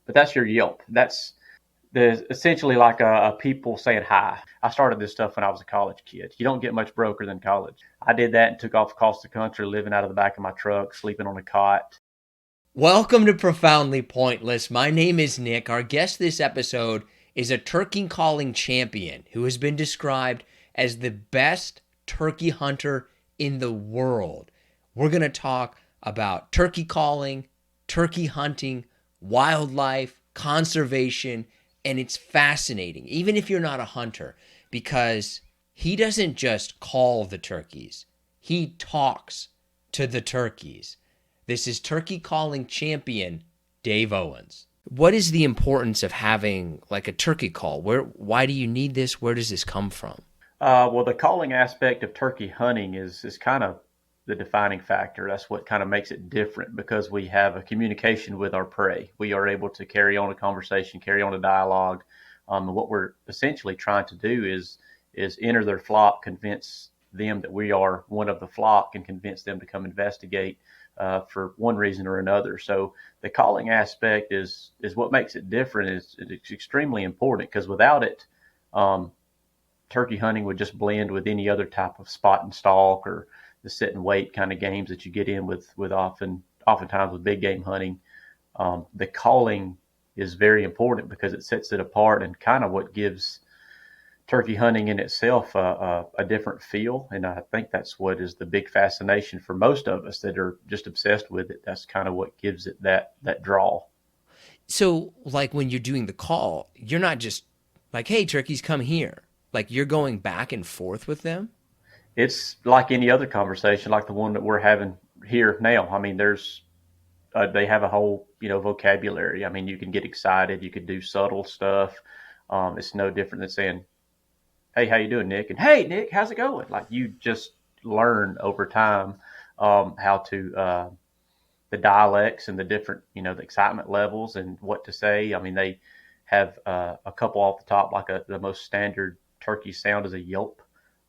but that's your yelp. That's essentially like a people saying hi. I started this stuff when I was a college kid. You don't get much broker than college. I did that and took off across the country, living out of the back of my truck, sleeping on a cot. Welcome to Profoundly Pointless. My name is Nick. Our guest this episode is a turkey calling champion who has been described as the best turkey hunter in the world. We're going to talk about turkey calling, turkey hunting, wildlife, conservation, and it's fascinating, even if you're not a hunter, because he doesn't just call the turkeys, he talks to the turkeys. This is turkey calling champion Dave Owens. What is the importance of having like a turkey call? Why do you need this? Where does this come from? Well, the calling aspect of turkey hunting is kind of the defining factor. That's what kind of makes it different because we have a communication with our prey. We are able to carry on a conversation, carry on a dialogue. And what we're essentially trying to do is enter their flock, convince them that we are one of the flock, and convince them to come investigate for one reason or another. So the calling aspect is what makes it different. It's extremely important because without it, turkey hunting would just blend with any other type of spot and stalk or the sit and wait kind of games that you get in with oftentimes with big game hunting. The calling is very important because it sets it apart and kind of what gives turkey hunting in itself a different feel. And I think that's what is the big fascination for most of us that are just obsessed with it. That's kind of what gives it that draw. So, like when you're doing the call, you're not just like, hey, turkeys, come here. Like you're going back and forth with them. It's like any other conversation, like the one that we're having here now. I mean, they have a whole vocabulary. I mean, you can get excited, you could do subtle stuff. It's no different than saying, "Hey, how you doing, Nick?" And "Hey, Nick, how's it going?" Like you just learn over time how to the dialects and the different the excitement levels and what to say. I mean, they have a couple off the top, like the most standard turkey sound is a yelp.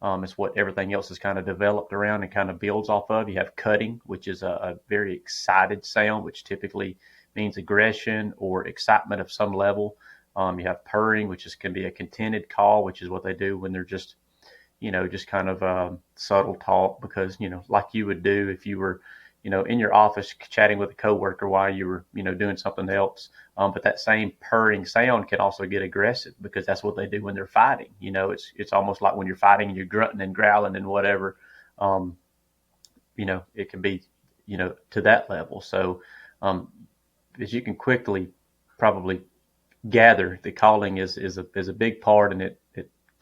It's what everything else is kind of developed around and kind of builds off of. You have cutting, which is a very excited sound, which typically means aggression or excitement of some level. You have purring, which can be a contented call, which is what they do when they're just kind of subtle talk because, like you would do if you were, in your office chatting with a coworker while you were, doing something else. But that same purring sound can also get aggressive because that's what they do when they're fighting. It's almost like when you're fighting and you're grunting and growling and whatever. It can be, to that level. So as you can quickly probably gather, the calling is a big part, and it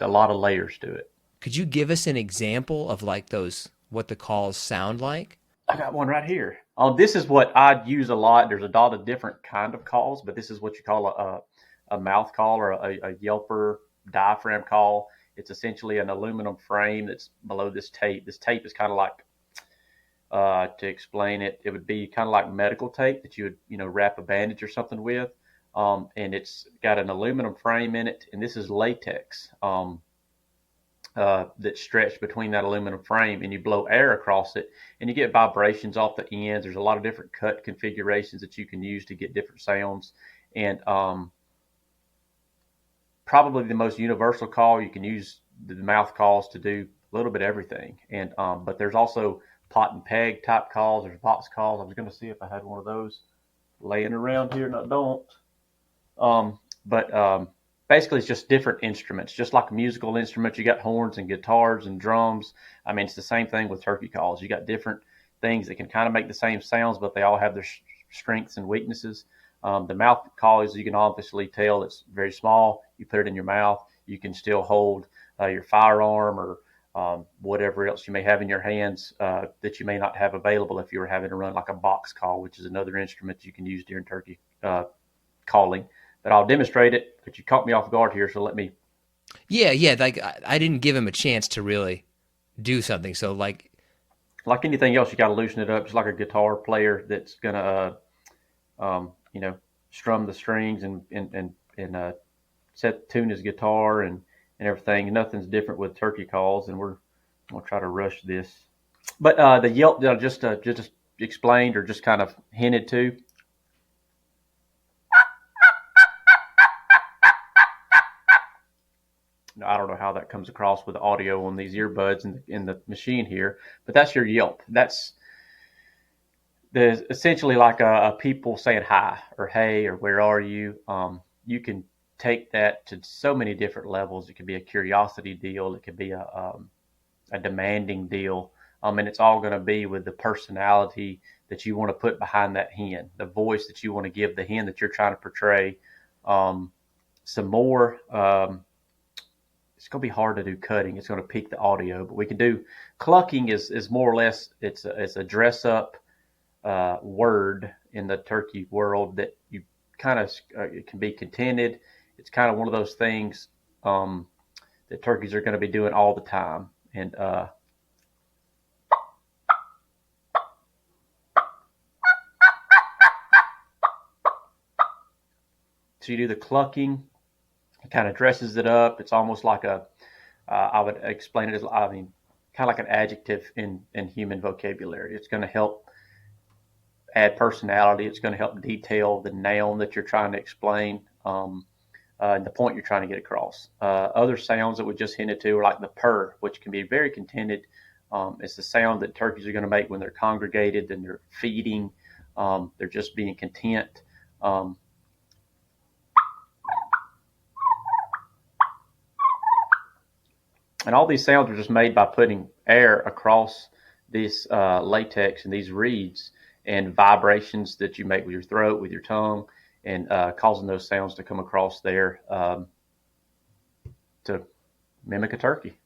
a lot of layers to it. Could you give us an example of like those, what the calls sound like? I got one right here. This is what I use a lot. There's a lot of different kind of calls, but this is what you call a mouth call or a yelper diaphragm call. It's essentially an aluminum frame that's below this tape. This tape is kind of like, to explain it, it would be kind of like medical tape that you would, wrap a bandage or something with. And it's got an aluminum frame in it, and this is latex. That's stretched between that aluminum frame, and you blow air across it and you get vibrations off the ends. There's a lot of different cut configurations that you can use to get different sounds. And probably the most universal call, you can use the mouth calls to do a little bit of everything. And but there's also pot and peg type calls. There's box calls. I was going to see if I had one of those laying around here, and I don't. But basically it's just different instruments, just like a musical instrument. You got horns and guitars and drums. I mean, it's the same thing with turkey calls. You got different things that can kind of make the same sounds, but they all have their strengths and weaknesses. The mouth call, as you can obviously tell, it's very small. You put it in your mouth. You can still hold your firearm or whatever else you may have in your hands that you may not have available if you were having to run like a box call, which is another instrument you can use during turkey calling. But I'll demonstrate it. But you caught me off guard here, so let me. Yeah. Like I didn't give him a chance to really do something. So like anything else, you got to loosen it up, just like a guitar player that's gonna, strum the strings and tune his guitar and everything. And nothing's different with turkey calls, and we're gonna try to rush this. But the yelp that I just explained or just kind of hinted to, I don't know how that comes across with the audio on these earbuds in the machine here, but that's your yelp. That's essentially like a people saying hi or hey or where are you. You can take that to so many different levels. It could be a curiosity deal. It could be a demanding deal. And it's all going to be with the personality that you want to put behind that hen, the voice that you want to give the hen that you're trying to portray. Um, some more. It's going to be hard to do cutting. It's going to peak the audio, but we can do clucking. Is more or less it's a dress up word in the turkey world that you kind of it can be contented. It's kind of one of those things that turkeys are going to be doing all the time, and so you do the clucking. It kind of dresses it up. It's almost like I would explain it as, I mean, kind of like an adjective in human vocabulary. It's going to help add personality. It's going to help detail the noun that you're trying to explain, and the point you're trying to get across. Other sounds that we just hinted to are like the purr, which can be very contented. It's the sound that turkeys are going to make when they're congregated and they're feeding. They're just being content. And all these sounds are just made by putting air across this latex and these reeds and vibrations that you make with your throat, with your tongue, and causing those sounds to come across there to mimic a turkey.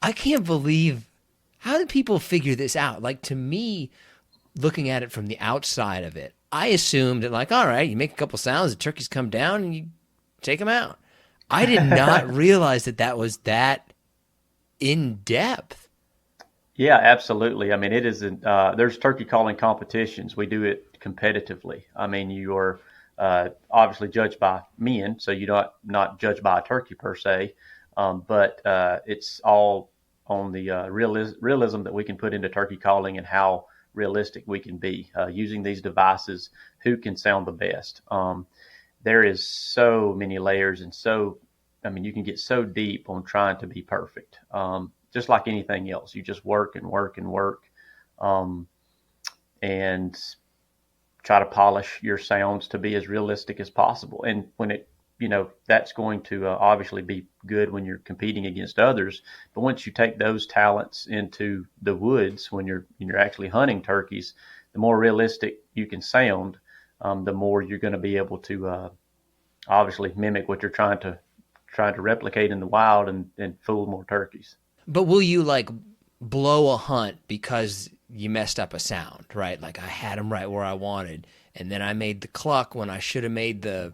I can't believe, how did people figure this out? Like, to me, looking at it from the outside of it, I assumed that, like, all right, you make a couple sounds, the turkeys come down, and you take them out. I did not realize that that was that in depth. Yeah, absolutely. I mean, it isn't. There's turkey calling competitions. We do it competitively. I mean, you are obviously judged by men, so you're not judged by a turkey per se, but it's all on the realism that we can put into turkey calling and how realistic we can be using these devices. Who can sound the best? There is so many layers and I mean, you can get so deep on trying to be perfect. Just like anything else, you just work and work and work, and try to polish your sounds to be as realistic as possible. And when that's going to obviously be good when you're competing against others. But once you take those talents into the woods, when you're actually hunting turkeys, the more realistic you can sound, the more you're going to be able to obviously mimic what you're trying to replicate in the wild and fool more turkeys. But will you, like, blow a hunt because you messed up a sound, right? Like, I had them right where I wanted, and then I made the cluck when I should have made the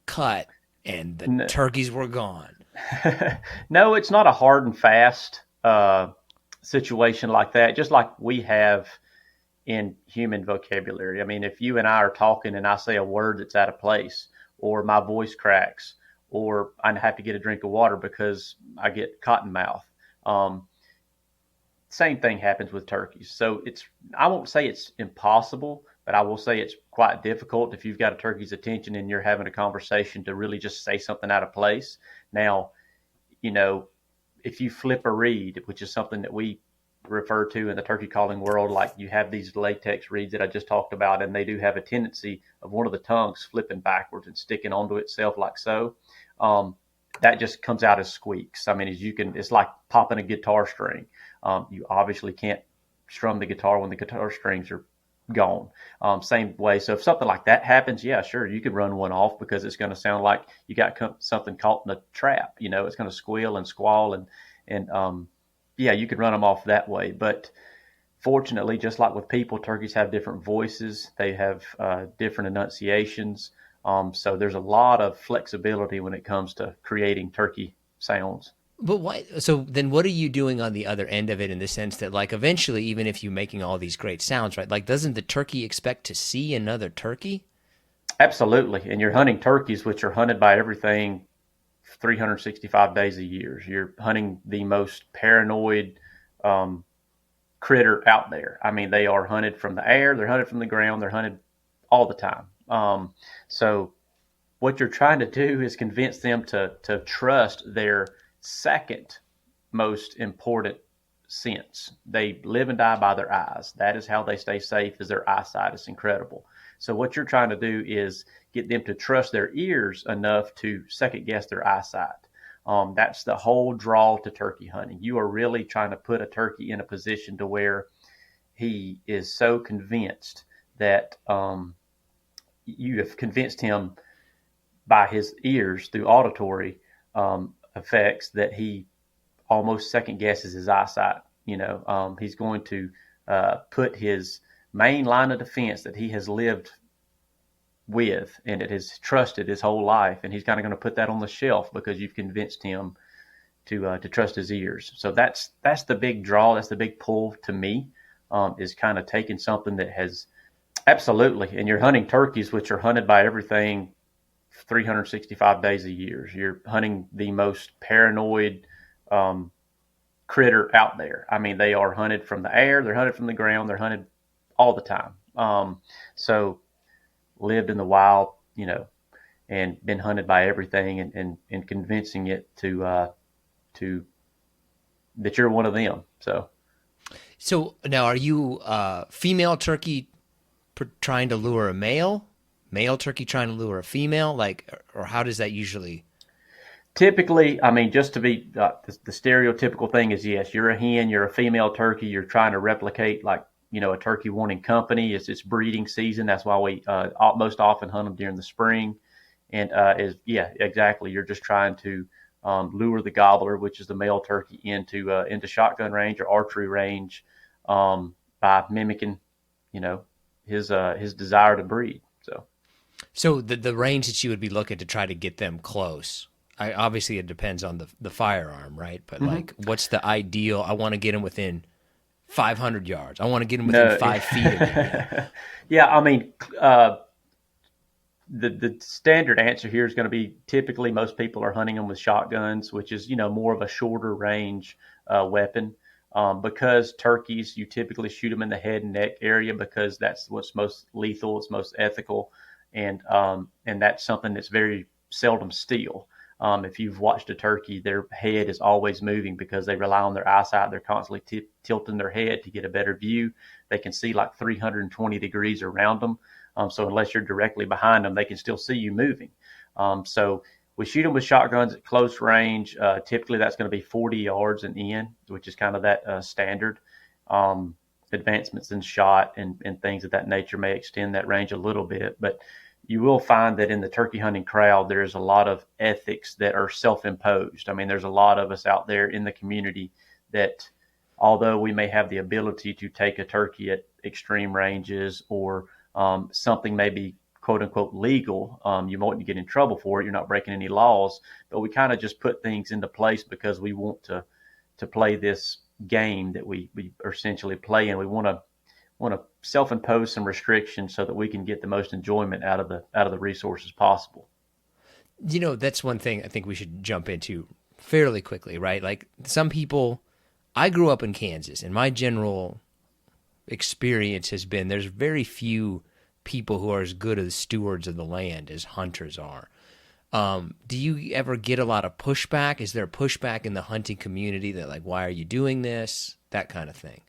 cut, and the turkeys were gone. No, it's not a hard and fast situation like that, just like we have in human vocabulary. I mean, if you and I are talking and I say a word that's out of place, or my voice cracks, or I have to get a drink of water because I get cotton mouth. Same thing happens with turkeys. So I won't say it's impossible, but I will say it's quite difficult if you've got a turkey's attention and you're having a conversation to really just say something out of place. Now, if you flip a reed, which is something that we refer to in the turkey calling world, like you have these latex reeds that I just talked about, and they do have a tendency of one of the tongues flipping backwards and sticking onto itself like so. That just comes out as squeaks. I mean, it's like popping a guitar string. You obviously can't strum the guitar when the guitar strings are gone. Same way. So if something like that happens, yeah, sure, you could run one off because it's going to sound like you got something caught in a trap. It's going to squeal and squall and yeah, you could run them off that way. But fortunately, just like with people, turkeys have different voices. They have different enunciations. So there's a lot of flexibility when it comes to creating turkey sounds. But why? So then, what are you doing on the other end of it, in the sense that, like, eventually, even if you're making all these great sounds, right? Like, doesn't the turkey expect to see another turkey? Absolutely. And you're hunting turkeys, which are hunted by everything 365 days a year. You're hunting the most paranoid critter out there. I mean, they are hunted from the air, they're hunted from the ground, they're hunted all the time. So what you're trying to do is convince them to trust their second most important sense. They live and die by their eyes. That is how they stay safe, is their eyesight is incredible. So what you're trying to do is get them to trust their ears enough to second guess their eyesight. That's the whole draw to turkey hunting. You are really trying to put a turkey in a position to where he is so convinced that you have convinced him by his ears through auditory effects that he almost second guesses his eyesight. He's going to put his main line of defense that he has lived with and it has trusted his whole life, and he's kind of going to put that on the shelf because you've convinced him to trust his ears. So that's the big draw. That's the big pull to me, is kind of taking something that has absolutely, and you're hunting turkeys, which are hunted by everything 365 days a year. You're hunting the most paranoid critter out there. I mean, they are hunted from the air, they're hunted from the ground, they're hunted all the time. So lived in the wild, and been hunted by everything, and convincing it to that you're one of them. So now, are you female turkey trying to lure a male turkey trying to lure a female, or how does that usually? Typically, I mean, just to be the stereotypical thing is, yes, you're a hen, you're a female turkey, you're trying to replicate a turkey wanting company. It's breeding season. That's why we most often hunt them during the spring. And exactly. You're just trying to lure the gobbler, which is the male turkey, into shotgun range or archery range by mimicking, his desire to breed. So the range that you would be looking to try to get them close. Obviously, it depends on the firearm, right? But what's the ideal? I want to get them within 500 yards. I want to get them within 5 feet of me. Yeah, I mean, the standard answer here is going to be typically most people are hunting them with shotguns, which is more of a shorter range weapon. Because turkeys, you typically shoot them in the head and neck area because that's what's most lethal, it's most ethical, and that's something that's very seldom still. If you've watched a turkey, their head is always moving because they rely on their eyesight. They're constantly tilting their head to get a better view. They can see like 320 degrees around them. So unless you're directly behind them, they can still see you moving. So we shoot them with shotguns at close range. Typically, that's going to be 40 yards and in, which is kind of that standard. Advancements in shot and things of that nature may extend that range a little bit, but you will find that in the turkey hunting crowd, there's a lot of ethics that are self-imposed. I mean, there's a lot of us out there in the community that, although we may have the ability to take a turkey at extreme ranges or something may be quote unquote legal, you won't get in trouble for it. You're not breaking any laws, but we kind of just put things into place because we want to play this game that we are essentially playing. We want to self-impose some restrictions so that we can get the most enjoyment out of the resources possible. That's one thing I think we should jump into fairly quickly, right? Like some people, I grew up in Kansas, and my general experience has been there's very few people who are as good as stewards of the land as hunters are. Do you ever get a lot of pushback? Is there pushback in the hunting community that why are you doing this? That kind of thing.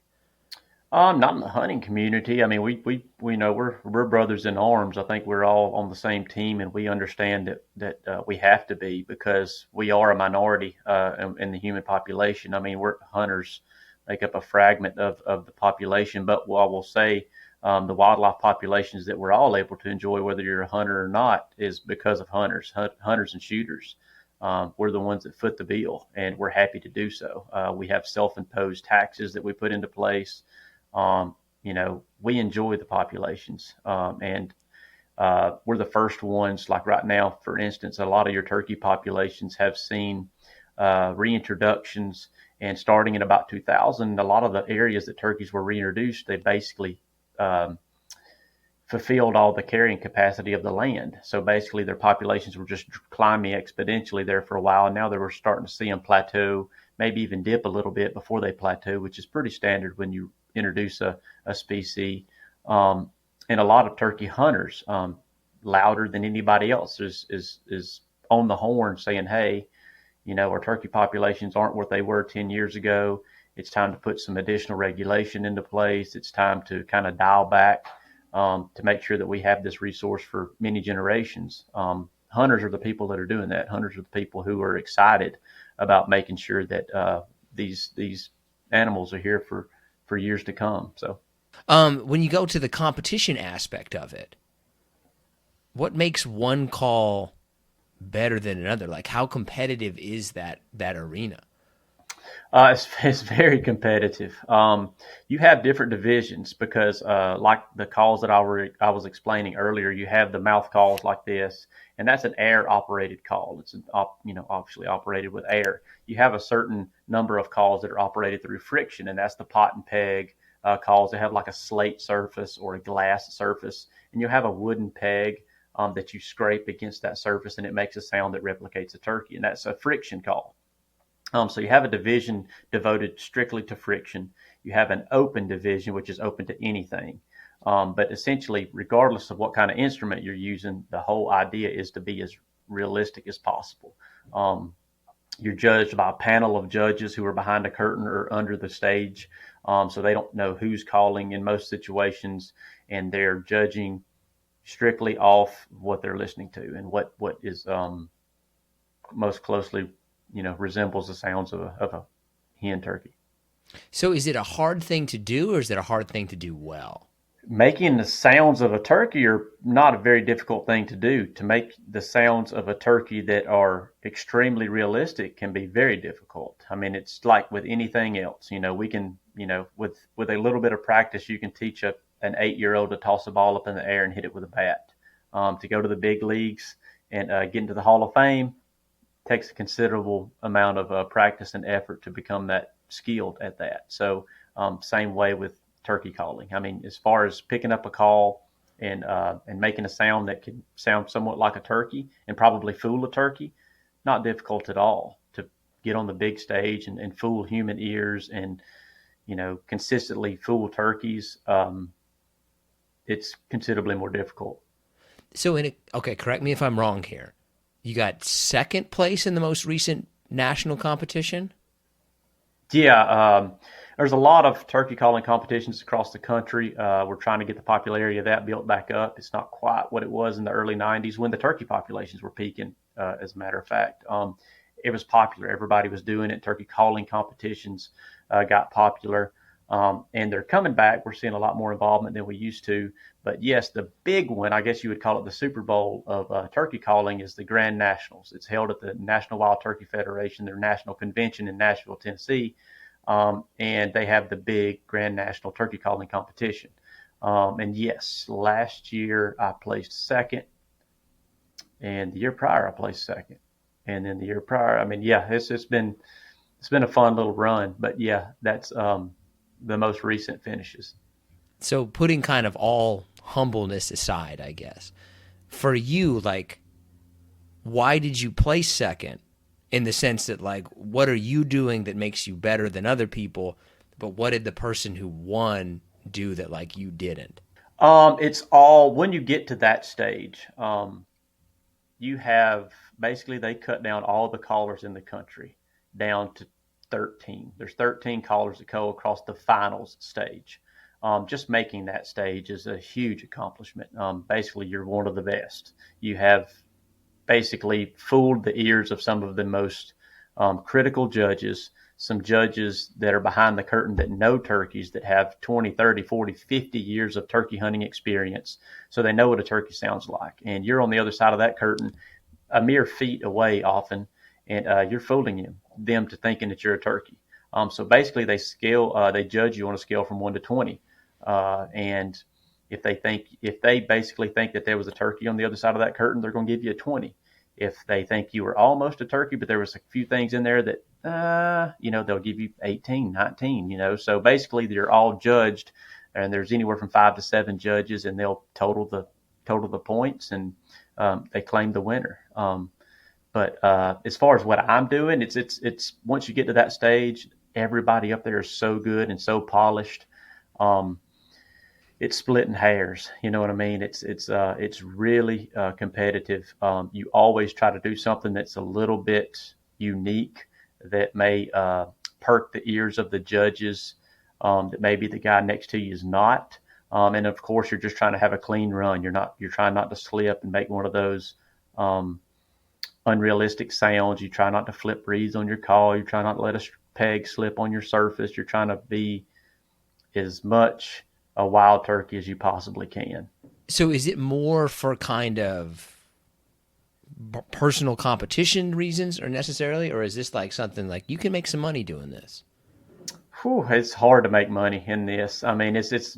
Not in the hunting community. I mean, we know we're brothers in arms. I think we're all on the same team, and we understand that we have to be because we are a minority in the human population. I mean, we're hunters make up a fragment of the population, but I will say the wildlife populations that we're all able to enjoy, whether you're a hunter or not, is because of hunters and shooters. We're the ones that foot the bill, and we're happy to do so. We have self-imposed taxes that we put into place. We enjoy the populations, and we're the first ones. Like right now, for instance, a lot of your turkey populations have seen reintroductions, and starting in about 2000, a lot of the areas that turkeys were reintroduced, they basically fulfilled all the carrying capacity of the land. So basically, their populations were just climbing exponentially there for a while, and now they were starting to see them plateau, maybe even dip a little bit before they plateau, which is pretty standard when you introduce a species. And a lot of turkey hunters louder than anybody else is on the horn saying, hey, our turkey populations aren't what they were 10 years ago. It's time to put some additional regulation into place. It's time to kind of dial back to make sure that we have this resource for many generations. Hunters are the people that are doing that. Hunters are the people who are excited about making sure that these animals are here for years to come. So, When you go to the competition aspect of it, what makes one call better than another? Like, how competitive is that arena? it's very competitive. You have different divisions because, like the calls that I was explaining earlier, you have the mouth calls like this, and that's an air operated call. It's obviously operated with air. You have a certain number of calls that are operated through friction, and that's the pot and peg calls. They have like a slate surface or a glass surface, and you have a wooden peg that you scrape against that surface, and it makes a sound that replicates a turkey, and that's a friction call. So you have a division devoted strictly to friction. You have an open division, which is open to anything. But essentially, regardless of what kind of instrument you're using, the whole idea is to be as realistic as possible. Um, you're judged by a panel of judges who are behind a curtain or under the stage. So they don't know who's calling in most situations, and they're judging strictly off what they're listening to and what is most closely, resembles the sounds of a hen turkey. So, is it a hard thing to do, or is it a hard thing to do well? Making the sounds of a turkey are not a very difficult thing to do. To make the sounds of a turkey that are extremely realistic can be very difficult. I mean, it's like with anything else. We can, with a little bit of practice, you can teach an 8-year-old to toss a ball up in the air and hit it with a bat. To go to the big leagues and get into the Hall of Fame takes a considerable amount of practice and effort to become that skilled at that. So, same way with turkey calling. I mean, as far as picking up a call and making a sound that can sound somewhat like a turkey and probably fool a turkey, not difficult at all to get on the big stage and fool human ears and consistently fool turkeys. It's considerably more difficult. So, okay, correct me if I'm wrong here. You got second place in the most recent national competition. Yeah, there's a lot of turkey calling competitions across the country. We're trying to get the popularity of that built back up. It's not quite what it was in the early 90s when the turkey populations were peaking, as a matter of fact. It was popular. Everybody was doing it. Turkey calling competitions got popular. And they're coming back. We're seeing a lot more involvement than we used to. But yes, the big one, I guess you would call it the Super Bowl of turkey calling, is the Grand Nationals. It's held at the National Wild Turkey Federation, their national convention in Nashville, Tennessee. And they have the big Grand National Turkey Calling Competition. And yes, last year I placed second, and the year prior I placed second, and then the year prior, I mean, yeah, it's been a fun little run. But yeah, that's the most recent finishes. So, putting kind of all humbleness aside, I guess, for you, like, why did you place second? In the sense that, like, what are you doing that makes you better than other people? But what did the person who won do that, like, you didn't? It's all when you get to that stage. You have basically they cut down all the callers in the country down to 13. There's 13 callers that go across the finals stage. Just making that stage is a huge accomplishment. Basically, you're one of the best. You have basically fooled the ears of some of the most critical judges, some judges that are behind the curtain that know turkeys, that have 20, 30, 40, 50 years of turkey hunting experience. So they know what a turkey sounds like. And you're on the other side of that curtain, a mere feet away often, and you're fooling them to thinking that you're a turkey. So basically, they judge you on a scale from 1 to 20, and if they basically think that there was a turkey on the other side of that curtain, they're going to give you a 20. If they think you were almost a turkey, but there was a few things in there that, they'll give you 18, 19. So basically, they're all judged, and there's anywhere from 5 to 7 judges, and they'll total the points, and they claim the winner. But as far as what I'm doing, it's once you get to that stage, everybody up there is so good and so polished. Um, it's splitting hairs. You know what I mean? It's really competitive. You always try to do something that's a little bit unique that may perk the ears of the judges, that maybe the guy next to you is not. And of course, you're just trying to have a clean run. You're trying not to slip and make one of those um, unrealistic sounds. You try not to flip reeds on your call. You try not to let a peg slip on your surface. You're trying to be as much a wild turkey as you possibly can. So is it more for kind of personal competition reasons or necessarily, or is this like something like you can make some money doing this? Whew, it's hard to make money in this. I mean, it's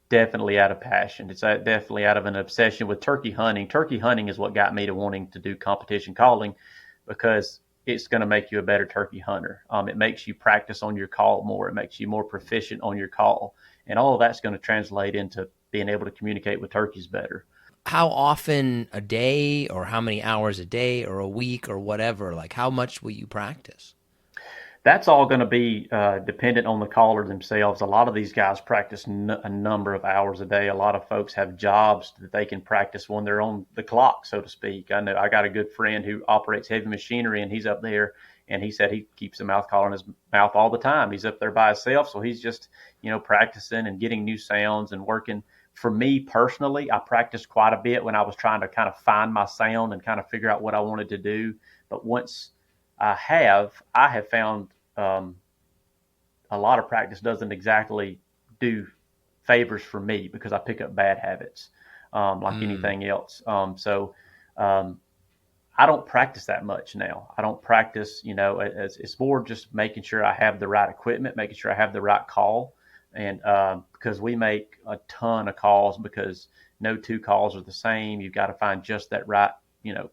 definitely out of passion. It's definitely out of an obsession with turkey hunting. Turkey hunting is what got me to wanting to do competition calling, because it's going to make you a better turkey hunter. It makes you practice on your call more. It makes you more proficient on your call, and all of that's going to translate into being able to communicate with turkeys better. How often a day, or how many hours a day, or a week, or whatever? Like, how much will you practice? That's all going to be dependent on the caller themselves. A lot of these guys practice a number of hours a day. A lot of folks have jobs that they can practice when they're on the clock, so to speak. I know I got a good friend who operates heavy machinery, and he's up there, and he said he keeps a mouth call in his mouth all the time. He's up there by himself, so he's just, practicing and getting new sounds and working. For me personally, I practiced quite a bit when I was trying to kind of find my sound and kind of figure out what I wanted to do. But once I have found um, a lot of practice doesn't exactly do favors for me, because I pick up bad habits, like Mm. anything else. So um, I don't practice that much now. I don't practice, it's more just making sure I have the right equipment, making sure I have the right call. And because we make a ton of calls, because no two calls are the same. You've got to find just that right, you know,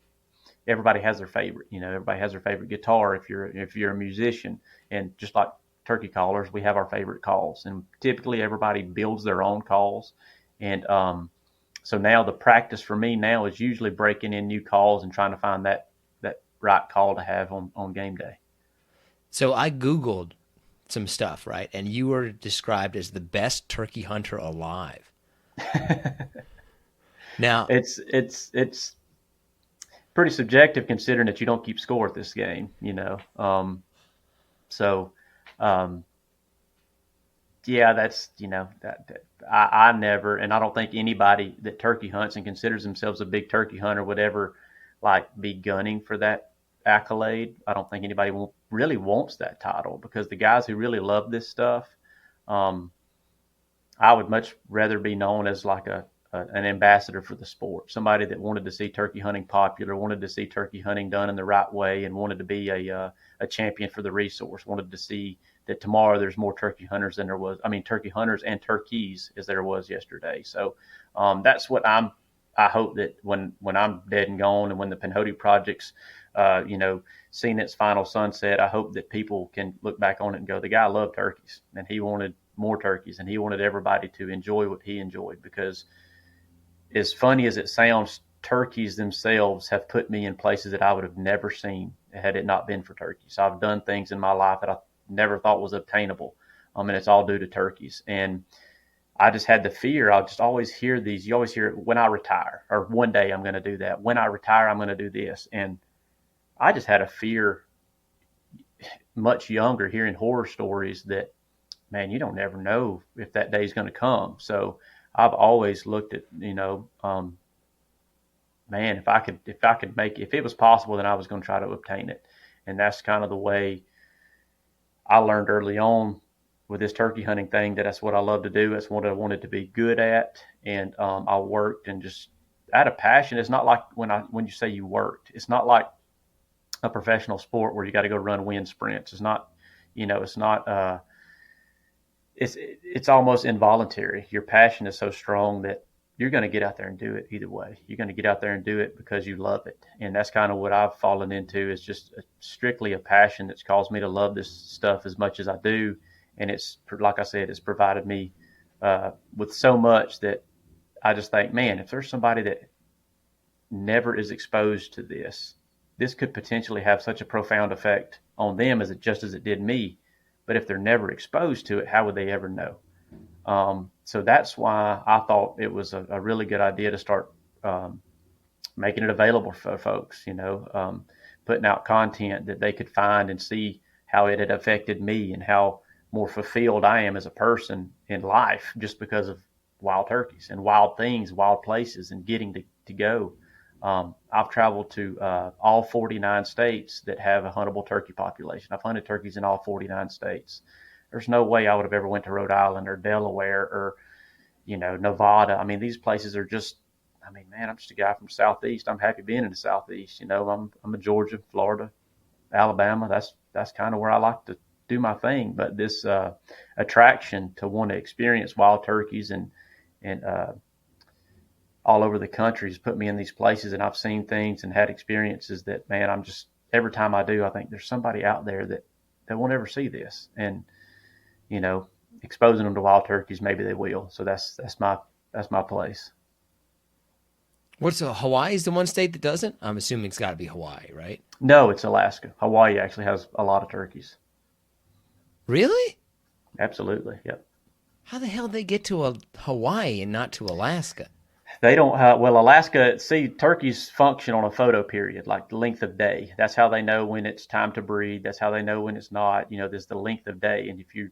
everybody has their favorite. Everybody has their favorite guitar if you're a musician, and just like turkey callers, we have our favorite calls, and typically everybody builds their own calls, and so now the practice for me now is usually breaking in new calls and trying to find that right call to have on game day. So I Googled some stuff, right? And you were described as the best turkey hunter alive. Now, It's pretty subjective, considering that you don't keep score at this game. So um, yeah, that's that I never, and I don't think anybody that turkey hunts and considers themselves a big turkey hunter would ever like be gunning for that accolade. I don't think anybody really wants that title, because the guys who really love this stuff, um, I would much rather be known as like an ambassador for the sport, somebody that wanted to see turkey hunting popular, wanted to see turkey hunting done in the right way, and wanted to be a champion for the resource. Wanted to see that tomorrow there's more turkey hunters than there was. I mean, turkey hunters and turkeys as there was yesterday. So that's what I hope that when I'm dead and gone, and when the Pinhoti project's seen its final sunset, I hope that people can look back on it and go, the guy loved turkeys, and he wanted more turkeys, and he wanted everybody to enjoy what he enjoyed. Because as funny as it sounds, turkeys themselves have put me in places that I would have never seen had it not been for turkeys. I've done things in my life that I never thought was obtainable, and it's all due to turkeys. And I just had the fear. I just always hear these. You always hear, when I retire, or one day I'm going to do that. When I retire, I'm going to do this. And I just had a fear, much younger, hearing horror stories that, man, you don't ever know if that day is going to come. So I've always looked at, man, if I could make, if it was possible, then I was going to try to obtain it. And that's kind of the way I learned early on with this turkey hunting thing, that that's what I love to do. That's what I wanted to be good at. And I worked, and just out of passion. It's not like when you say you worked, it's not like a professional sport where you got to go run wind sprints. It's not, it's not, it's almost involuntary. Your passion is so strong that you're going to get out there and do it either way. You're going to get out there and do it because you love it. And that's kind of what I've fallen into, is just strictly a passion that's caused me to love this stuff as much as I do. And it's, like I said, it's provided me with so much that I just think, man, if there's somebody that never is exposed to this could potentially have such a profound effect on them, just as it did me. But if they're never exposed to it, how would they ever know? So that's why I thought it was a really good idea to start um, making it available for folks, putting out content that they could find and see how it had affected me and how more fulfilled I am as a person in life just because of wild turkeys and wild things, wild places, and getting to go. I've traveled to all 49 states that have a huntable turkey population. I've hunted turkeys in all 49 states. There's no way I would have ever went to Rhode Island or Delaware or Nevada. I mean, these places are just, I mean, man, I'm just a guy from Southeast. I'm happy being in the Southeast. I'm a Georgia, Florida, Alabama. That's kind of where I like to do my thing. But this attraction to want to experience wild turkeys and all over the country has put me in these places, and I've seen things and had experiences that, man, I'm just every time I do, I think there's somebody out there that won't ever see this, and you know, exposing them to wild turkeys, maybe they will. So that's my place. What's Hawaii is the one state that doesn't? I'm assuming it's got to be Hawaii, right? No, it's Alaska. Hawaii actually has a lot of turkeys. Really? Absolutely. Yep. How the hell did they get to Hawaii and not to Alaska? They don't, well, Alaska, see, turkeys function on a photo period, like the length of day. That's how they know when it's time to breed. That's how they know when it's not. There's the length of day. And if you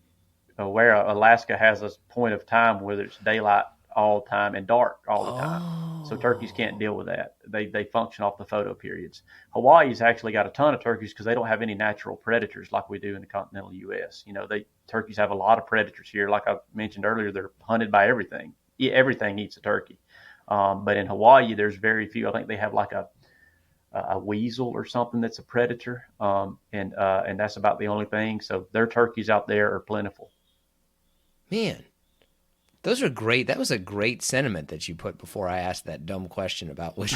aware, Alaska has a point of time where it's daylight all the time and dark all the time. So turkeys can't Oh. deal with that. They function off the photo periods. Hawaii's actually got a ton of turkeys because they don't have any natural predators like we do in the continental U.S. Turkeys have a lot of predators here. Like I mentioned earlier, they're hunted by everything. Everything eats a turkey. But in Hawaii, there's very few. I think they have like a weasel or something that's a predator, and that's about the only thing. So their turkeys out there are plentiful. Man, those are great. That was a great sentiment that you put before I asked that dumb question about which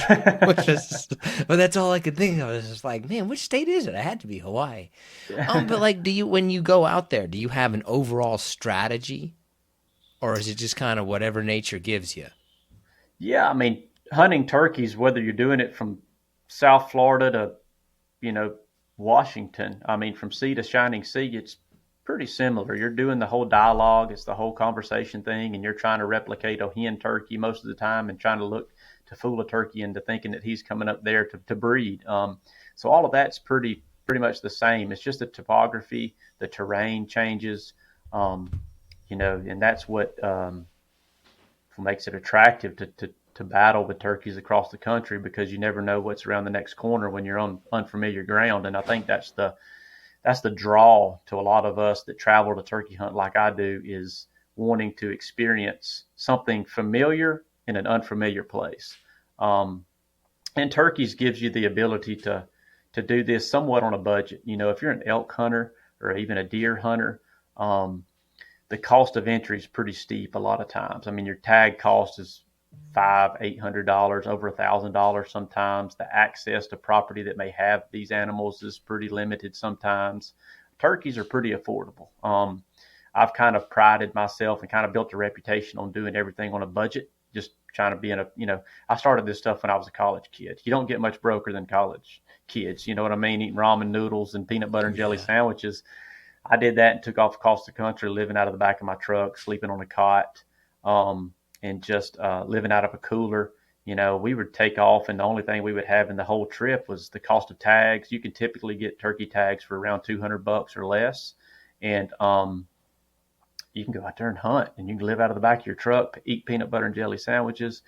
is, but that's all I could think of. I was just like, man, which state is it? I had to be Hawaii. But like, when you go out there, do you have an overall strategy, or is it just kind of whatever nature gives you? Yeah, I mean, hunting turkeys, whether you're doing it from South Florida to, you know, Washington, I mean, from sea to shining sea, it's pretty similar. You're doing the whole dialogue, it's the whole conversation thing, and you're trying to replicate a hen turkey most of the time and trying to look to fool a turkey into thinking that he's coming up there to breed. So all of that's pretty much the same. It's just the topography, the terrain changes, um, and that's what makes it attractive to battle with turkeys across the country because you never know what's around the next corner when you're on unfamiliar ground. And I think that's the draw to a lot of us that travel to turkey hunt like I do is wanting to experience something familiar in an unfamiliar place. Um, and turkeys gives you the ability to do this somewhat on a budget. If you're an elk hunter or even a deer hunter, um, the cost of entry is pretty steep a lot of times. I mean, your tag cost is $800, over $1,000 sometimes. The access to property that may have these animals is pretty limited sometimes. Turkeys are pretty affordable. I've kind of prided myself and kind of built a reputation on doing everything on a budget, just trying to be I started this stuff when I was a college kid. You don't get much broker than college kids. You know what I mean? Eating ramen noodles and peanut butter and jelly Yeah. sandwiches. I did that and took off across the country, living out of the back of my truck, sleeping on a cot, and just living out of a cooler. We would take off, and the only thing we would have in the whole trip was the cost of tags. You can typically get turkey tags for around $200 or less, and you can go out there and hunt, and you can live out of the back of your truck, eat peanut butter and jelly sandwiches,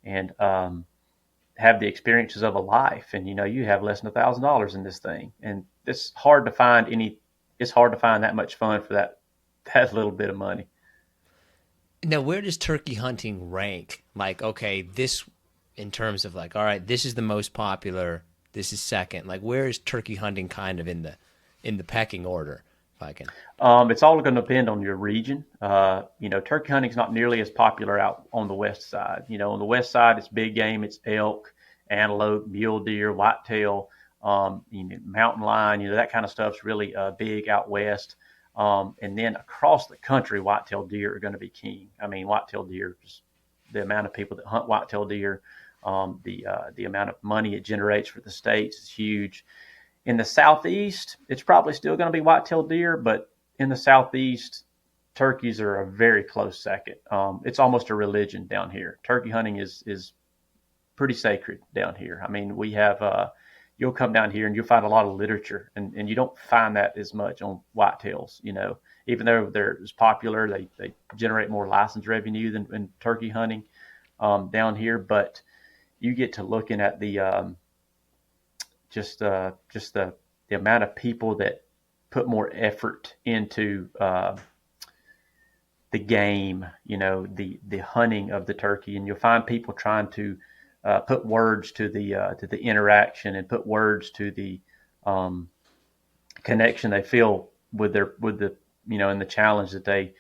and have the experiences of a life. And you have less than $1,000 in this thing, and it's hard to find any. It's hard to find that much fun for that little bit of money. Now, where does turkey hunting rank? Like, okay, this in terms of like, all right, this is the most popular. This is second. Like, where is turkey hunting kind of in the pecking order? If I can. It's all going to depend on your region. Turkey hunting is not nearly as popular out on the west side. On the west side, it's big game. It's elk, antelope, mule deer, whitetail, mountain lion. That kind of stuff's really big out west. And then across the country, whitetail deer are going to be king. I mean, whitetail deer, just the amount of people that hunt whitetail deer, the amount of money it generates for the states is huge. In the southeast, it's probably still going to be whitetail deer, but in the southeast, turkeys are a very close second. It's almost a religion down here. Turkey hunting is pretty sacred down here. I mean, we have you'll come down here and you'll find a lot of literature, and you don't find that as much on whitetails. Even though they're as popular, they generate more license revenue than turkey hunting down here. But you get to looking at the just the amount of people that put more effort into the game, the hunting of the turkey, and you'll find people trying to put words to the interaction and put words to the connection they feel with the and the challenge that they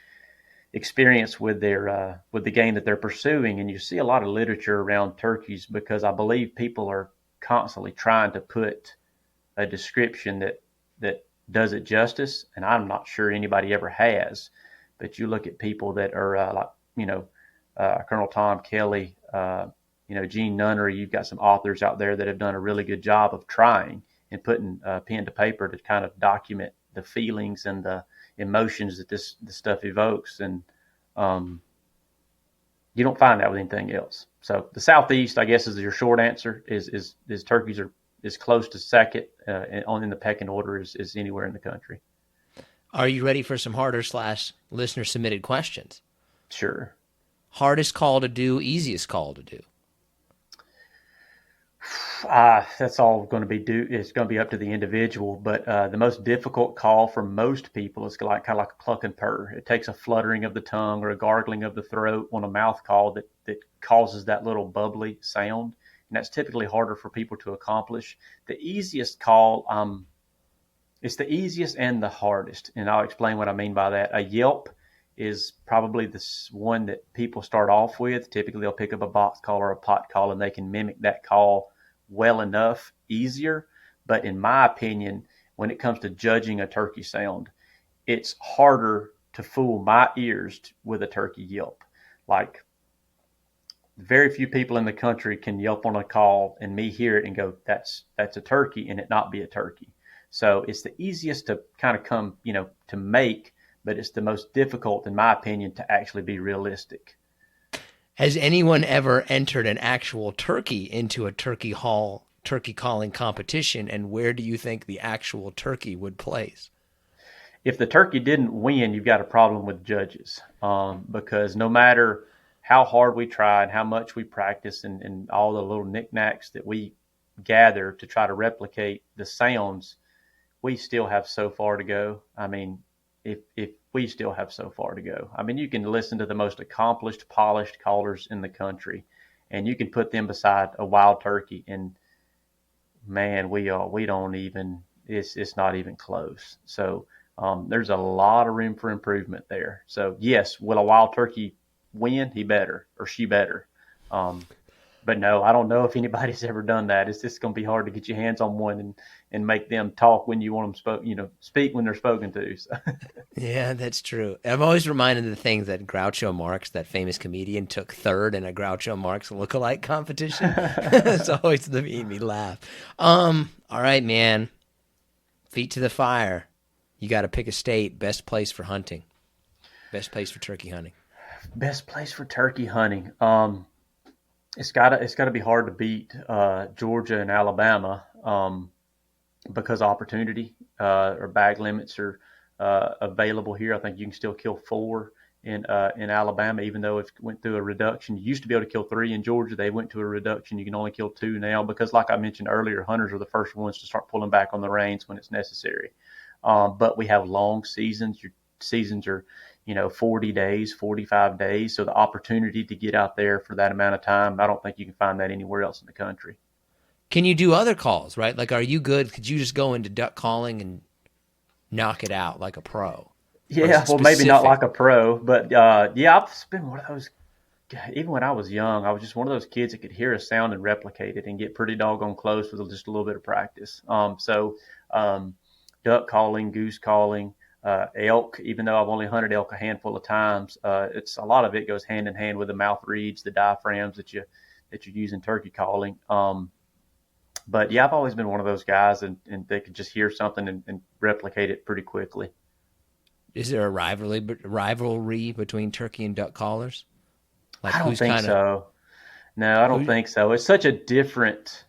experience with the game that they're pursuing. And you see a lot of literature around turkeys because I believe people are constantly trying to put a description that does it justice, and I'm not sure anybody ever has. But you look at people that are Colonel Tom Kelly, Gene Nunnery. You've got some authors out there that have done a really good job of trying and putting pen to paper to kind of document the feelings and the emotions that this stuff evokes. And you don't find that with anything else. So the Southeast, I guess, is your short answer. Is turkeys are as close to second in the pecking order as anywhere in the country. Are you ready for some harder / listener submitted questions? Sure. Hardest call to do, easiest call to do. That's all going to be it's going to be up to the individual. But the most difficult call for most people is kind of like a cluck and purr. It takes a fluttering of the tongue or a gargling of the throat on a mouth call that causes that little bubbly sound. And that's typically harder for people to accomplish. The easiest call, it's the easiest and the hardest. And I'll explain what I mean by that. A yelp is probably the one that people start off with. Typically, they'll pick up a box call or a pot call, and they can mimic that call well enough, easier. But in my opinion, when it comes to judging a turkey sound, it's harder to fool my ears with a turkey yelp. Like, very few people in the country can yelp on a call and me hear it and go, that's a turkey, and it not be a turkey. So it's the easiest to kind of come, to make, but it's the most difficult, in my opinion, to actually be realistic. Has anyone ever entered an actual turkey into a turkey calling competition, and where do you think the actual turkey would place? If the turkey didn't win, you've got a problem with judges, because no matter how hard we try and how much we practice and all the little knickknacks that we gather to try to replicate the sounds, we still have so far to go. I mean, if we still have so far to go. I mean, you can listen to the most accomplished, polished callers in the country, and you can put them beside a wild turkey, and man, we don't even, it's not even close. So there's a lot of room for improvement there. So yes, will a wild turkey win? He better, or she better. But no, I don't know if anybody's ever done that. It's just going to be hard to get your hands on one and make them talk when you want them speak when they're spoken to. So. Yeah, that's true. I've always reminded the things that Groucho Marx, that famous comedian, took third in a Groucho Marx lookalike competition. It's always made me laugh. All right, man. Feet to the fire. You got to pick a state. Best place for hunting. Best place for turkey hunting. Best place for turkey hunting. It's gotta be hard to beat Georgia and Alabama because opportunity or bag limits are available here. I think you can still kill 4 in Alabama, even though it went through a reduction. You used to be able to kill 3 in Georgia. They went to a reduction. You can only kill 2 now because, like I mentioned earlier, hunters are the first ones to start pulling back on the reins when it's necessary. But we have long seasons. Your seasons are 40 days, 45 days. So the opportunity to get out there for that amount of time, I don't think you can find that anywhere else in the country. Can you do other calls, right? Like, are you good? Could you just go into duck calling and knock it out like a pro? Yeah, well, maybe not like a pro, but yeah, I've been one of those. Even when I was young, I was just one of those kids that could hear a sound and replicate it and get pretty doggone close with just a little bit of practice. Duck calling, goose calling, elk, even though I've only hunted elk a handful of times, it's a lot of it goes hand in hand with the mouth reeds, the diaphragms that you use in turkey calling. But yeah, I've always been one of those guys, and they could just hear something and replicate it pretty quickly. Is there a rivalry between turkey and duck callers? Like I don't who's think kind of so. No, I don't who? think so. It's such a different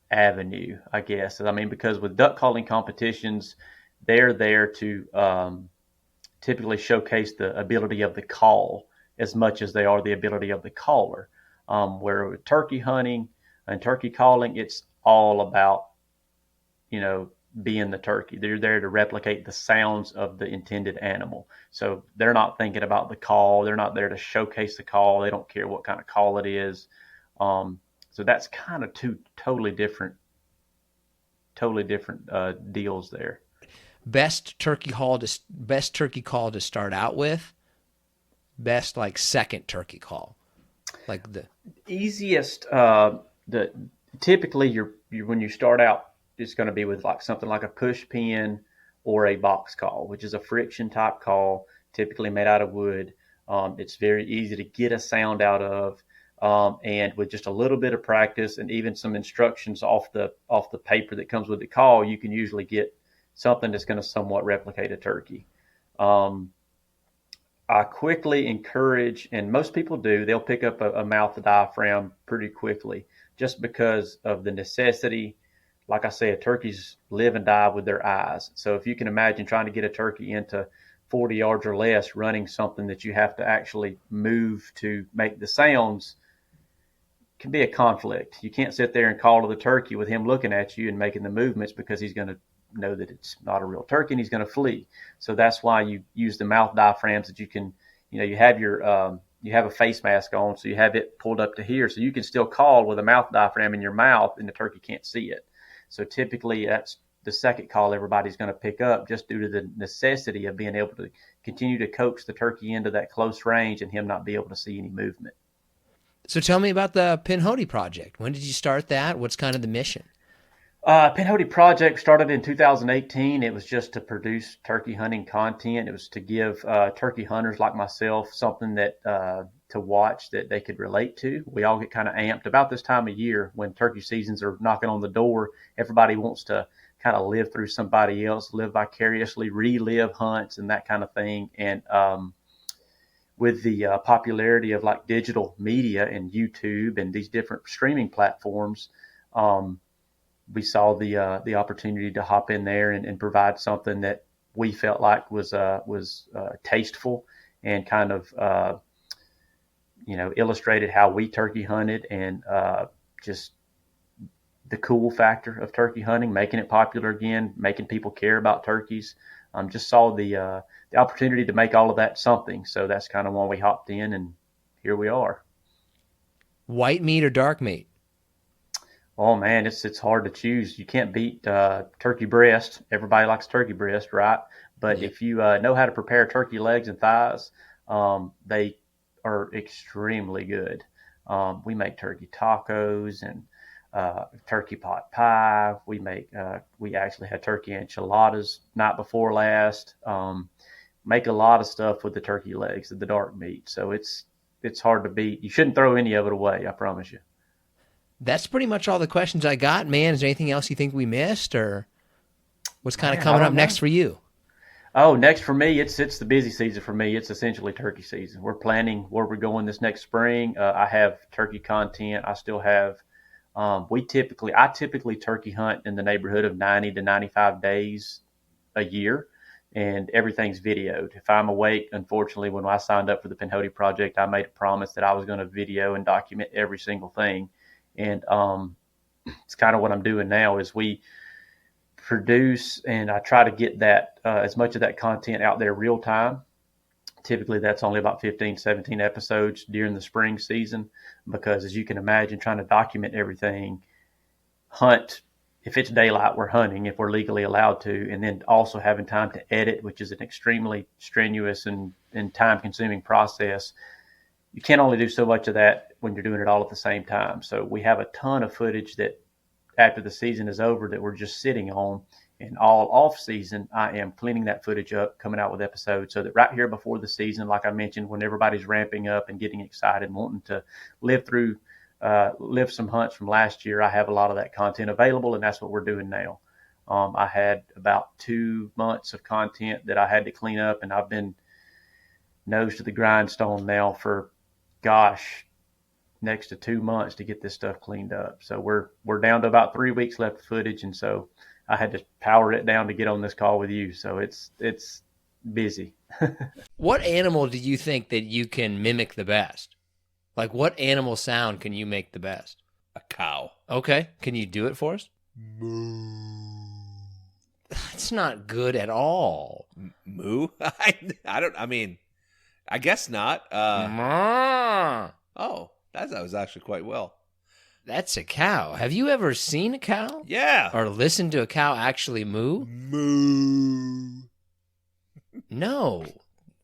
avenue, I guess. I mean, because with duck calling competitions, they're there to typically showcase the ability of the call as much as they are the ability of the caller. Where with turkey hunting and turkey calling, it's all about, you know, being the turkey. They're there to replicate the sounds of the intended animal. So they're not thinking about the call. They're not there to showcase the call. They don't care what kind of call it is. So that's kind of two totally different deals there. Best turkey call to start out with, best like second turkey call, like the Easiest, the typically you when you start out, it's going to be with like something like a push pin or a box call, which is a friction type call, typically made out of wood. It's very easy to get a sound out of, and with just a little bit of practice and even some instructions off the paper that comes with the call, you can usually get something that's going to somewhat replicate a turkey. Um, I quickly encourage, and most people do, they'll pick up a mouth diaphragm pretty quickly just because of the necessity. Like I said, turkeys live and die with their eyes. So if you can imagine trying to get a turkey into 40 yards or less running something that you have to actually move to make the sounds, can be a conflict. You can't sit there and call to the turkey with him looking at you and making the movements because he's going to know that it's not a real turkey and he's going to flee. So that's why you use the mouth diaphragms that you can, you know, you have a face mask on, so you have it pulled up to here, so you can still call with a mouth diaphragm in your mouth and the turkey can't see it. So typically that's the second call everybody's going to pick up just due to the necessity of being able to continue to coax the turkey into that close range and him not be able to see any movement. So tell me about the Pinhoti project. When did you start that? What's kind of the mission? Pinhoti Project started in 2018. It was just to produce turkey hunting content. It was to give turkey hunters like myself something that to watch that they could relate to. We all get kind of amped about this time of year when turkey seasons are knocking on the door. Everybody wants to kind of live through somebody else, live vicariously, relive hunts and that kind of thing. And with the popularity of like digital media and YouTube and these different streaming platforms, um, we saw the opportunity to hop in there and provide something that we felt like was tasteful and kind of illustrated how we turkey hunted and just the cool factor of turkey hunting, making it popular again, making people care about turkeys. Just saw the opportunity to make all of that something. So that's kind of why we hopped in, and here we are. White meat or dark meat? Oh man, it's hard to choose. You can't beat turkey breast. Everybody likes turkey breast, right? But Yep. if you know how to prepare turkey legs and thighs, they are extremely good. We make turkey tacos and turkey pot pie. We actually had turkey enchiladas night before last. Make a lot of stuff with the turkey legs and the dark meat. So it's hard to beat. You shouldn't throw any of it away. I promise you. That's pretty much all the questions I got, man. Is there anything else you think we missed, or what's kind of Man, I coming up don't next know. for you? Oh, next for me, it's the busy season for me. It's essentially turkey season. We're planning where we're going this next spring. I have turkey content. I still have. I typically turkey hunt in the neighborhood of 90 to 95 days a year, and everything's videoed. If I'm awake, unfortunately, when I signed up for the Pinhoti project, I made a promise that I was going to video and document every single thing, and it's kind of what I'm doing now. Is we produce and I try to get that as much of that content out there real time. Typically, that's only about 15, 17 episodes during the spring season because, as you can imagine, trying to document everything, hunt, if it's daylight, we're hunting if we're legally allowed to, and then also having time to edit, which is an extremely strenuous and time consuming process. You can't only do so much of that when you're doing it all at the same time. So we have a ton of footage that after the season is over that we're just sitting on. And all off season, I am cleaning that footage up, coming out with episodes so that right here before the season, like I mentioned, when everybody's ramping up and getting excited and wanting to live some hunts from last year, I have a lot of that content available, and that's what we're doing now. I had about 2 months of content that I had to clean up, and I've been nose to the grindstone now for, gosh, next to 2 months to get this stuff cleaned up. So we're down to about 3 weeks left of footage, and so I had to power it down to get on this call with you. So it's busy. What animal do you think that you can mimic the best? Like, what animal sound can you make the best? A cow. Okay, can you do it for us? Moo. That's not good at all. Moo? I mean, I guess not. Oh, that was actually quite well. That's a cow. Have you ever seen a cow? Yeah. Or listened to a cow actually moo? Moo. No.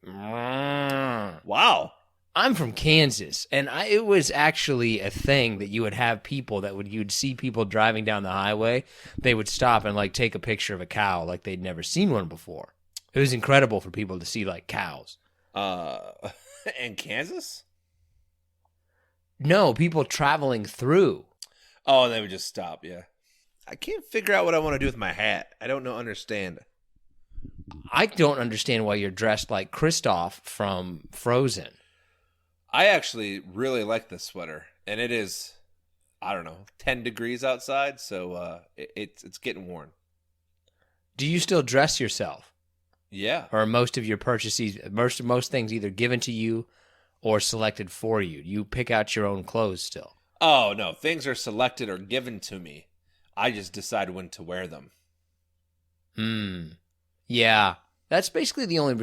Wow. I'm from Kansas, and it was actually a thing that you would have people you'd see people driving down the highway. They would stop and like take a picture of a cow like they'd never seen one before. It was incredible for people to see like cows. In Kansas? No, people traveling through. Oh, they would just stop, yeah. I can't figure out what I want to do with my hat. I don't understand. I don't understand why you're dressed like Kristoff from Frozen. I actually really like this sweater, and it is, I don't know, 10 degrees outside, so it's getting warm. Do you still dress yourself? Yeah. Or are most of your purchases, most things either given to you or selected for you? You pick out your own clothes still? Oh, no, things are selected or given to me. I just decide when to wear them. Yeah. That's basically the only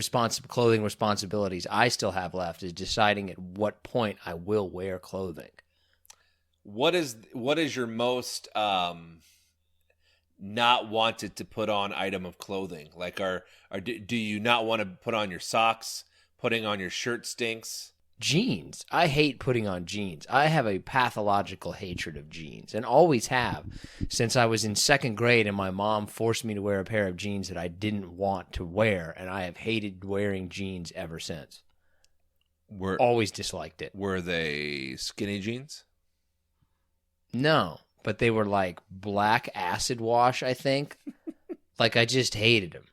clothing responsibilities I still have left, is deciding at what point I will wear clothing. What is your most not wanted to put on item of clothing? Like, do you not want to put on your socks? Putting on your shirt stinks. Jeans. I hate putting on jeans. I have a pathological hatred of jeans, and always have since I was in second grade, and my mom forced me to wear a pair of jeans that I didn't want to wear, and I have hated wearing jeans ever since. Always disliked it. Were they skinny jeans? No, but they were like black acid wash, I think. Like, I just hated them.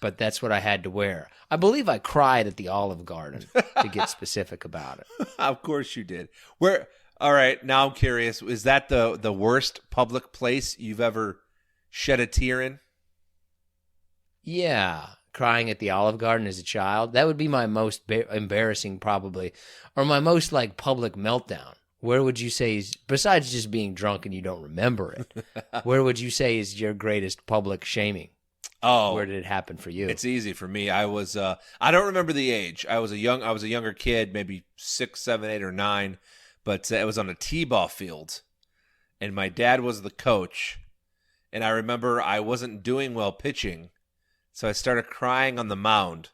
But that's what I had to wear. I believe I cried at the Olive Garden, to get specific about it. Of course you did. All right, now I'm curious. Is that the worst public place you've ever shed a tear in? Yeah, crying at the Olive Garden as a child. That would be my most embarrassing, probably, or my most like public meltdown. Where would you say is, besides just being drunk and you don't remember it, where would you say is your greatest public shaming? Oh, where did it happen for you? It's easy for me. I was I don't remember the age. I was a younger kid, maybe 6, 7, 8, or 9, but it was on a t-ball field, and my dad was the coach. And I remember I wasn't doing well pitching, so I started crying on the mound.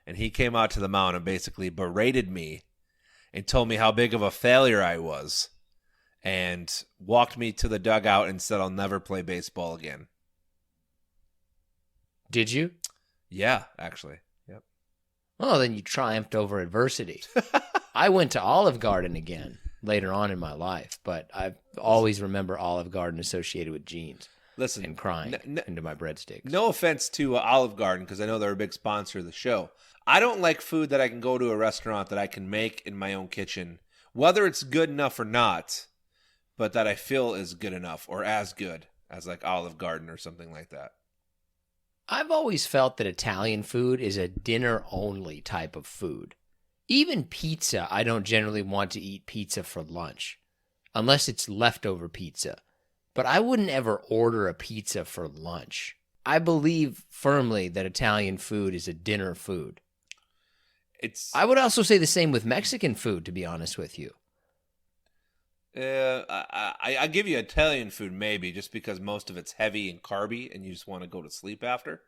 And he came out to the mound and basically berated me and told me how big of a failure I was, and walked me to the dugout and said I'll never play baseball again. Did you? Yeah, actually. Yep. Well, then you triumphed over adversity. I went to Olive Garden again later on in my life, but I always remember Olive Garden associated with jeans. Listen, and crying into my breadsticks. No offense to Olive Garden, because I know they're a big sponsor of the show. I don't like food that I can go to a restaurant that I can make in my own kitchen, whether it's good enough or not, but that I feel is good enough or as good as like Olive Garden or something like that. I've always felt that Italian food is a dinner-only type of food. Even pizza, I don't generally want to eat pizza for lunch, unless it's leftover pizza. But I wouldn't ever order a pizza for lunch. I believe firmly that Italian food is a dinner food. I would also say the same with Mexican food, to be honest with you. I give you Italian food maybe, just because most of it's heavy and carby and you just want to go to sleep after.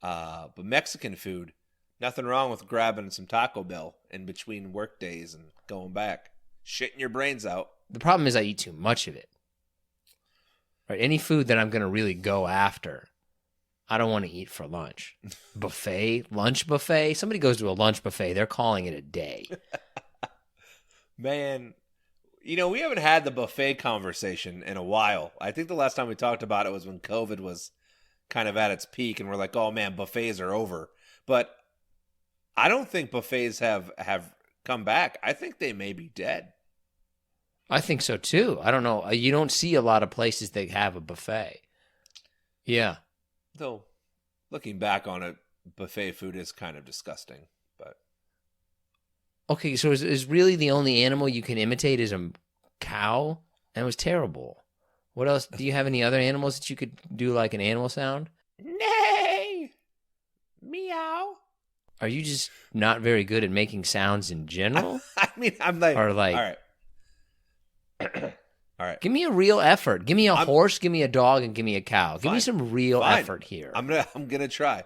But Mexican food, nothing wrong with grabbing some Taco Bell in between work days and going back, shitting your brains out. The problem is I eat too much of it. Right? Any food that I'm going to really go after, I don't want to eat for lunch. Lunch buffet. Somebody goes to a lunch buffet, they're calling it a day. Man, we haven't had the buffet conversation in a while. I think the last time we talked about it was when COVID was kind of at its peak, and we're like, oh man, buffets are over. But I don't think buffets have come back. I think they may be dead. I think so too. I don't know. You don't see a lot of places that have a buffet. Yeah. Though, looking back on it, buffet food is kind of disgusting. But Okay, so is really the only animal you can imitate is a cow? And it was terrible. What else? Do you have any other animals that you could do like an animal sound? nay, meow. Are you just not very good at making sounds in general? I mean, I'm like, Or like, all right. All right. give me a real effort. Give me a horse, give me a dog, and give me a cow. Give me Fine. some real Fine. effort here. I'm gonna try.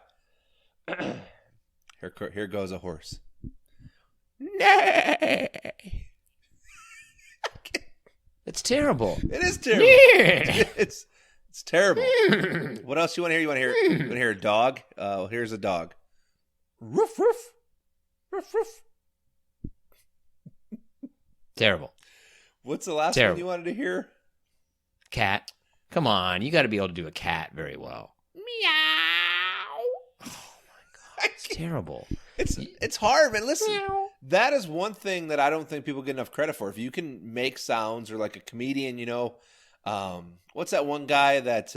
Here goes a horse. Nay. It's terrible. It is terrible. Yeah. It's terrible. What else you want to hear? You want to hear a dog? Here's a dog. Roof roof. Roof roof. Terrible. What's the last Terrible. one you wanted to hear? Cat. Come on, you got to be able to do a cat very well. Meow. Oh my god, it's terrible. It's hard, man. Listen, that is one thing that I don't think people get enough credit for. If you can make sounds, or like a comedian, what's that one guy that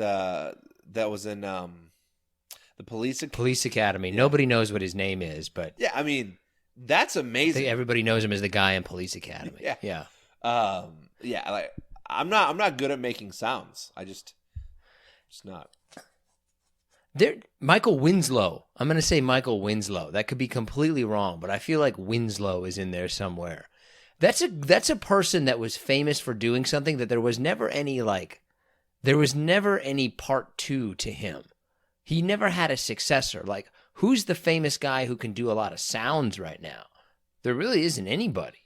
was in the Police Academy. Yeah. Nobody knows what his name is, but Yeah, I mean, that's I amazing. think everybody knows him as the guy in Police Academy. Yeah. Yeah. Like I'm not good at making sounds. Just not. Michael Winslow. I'm going to say Michael Winslow. That could be completely wrong, but I feel like Winslow is in there somewhere. That's a person that was famous for doing something that there was never any part 2 to him. He never had a successor. Like, who's the famous guy who can do a lot of sounds right now? There really isn't anybody.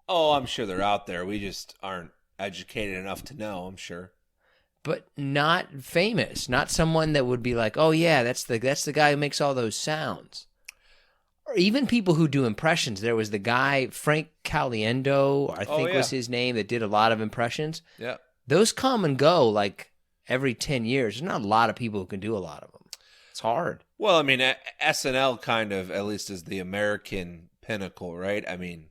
Oh, I'm sure they're out there. We just aren't educated enough to know, I'm sure. But not famous. Not someone that would be like, oh yeah, that's the guy who makes all those sounds. Or even people who do impressions. There was the guy, Frank Caliendo, I think was his name, that did a lot of impressions. Yeah. Those come and go like every 10 years. There's not a lot of people who can do a lot of them. It's hard. Well, I mean, SNL kind of, at least, is the American pinnacle, right? I mean,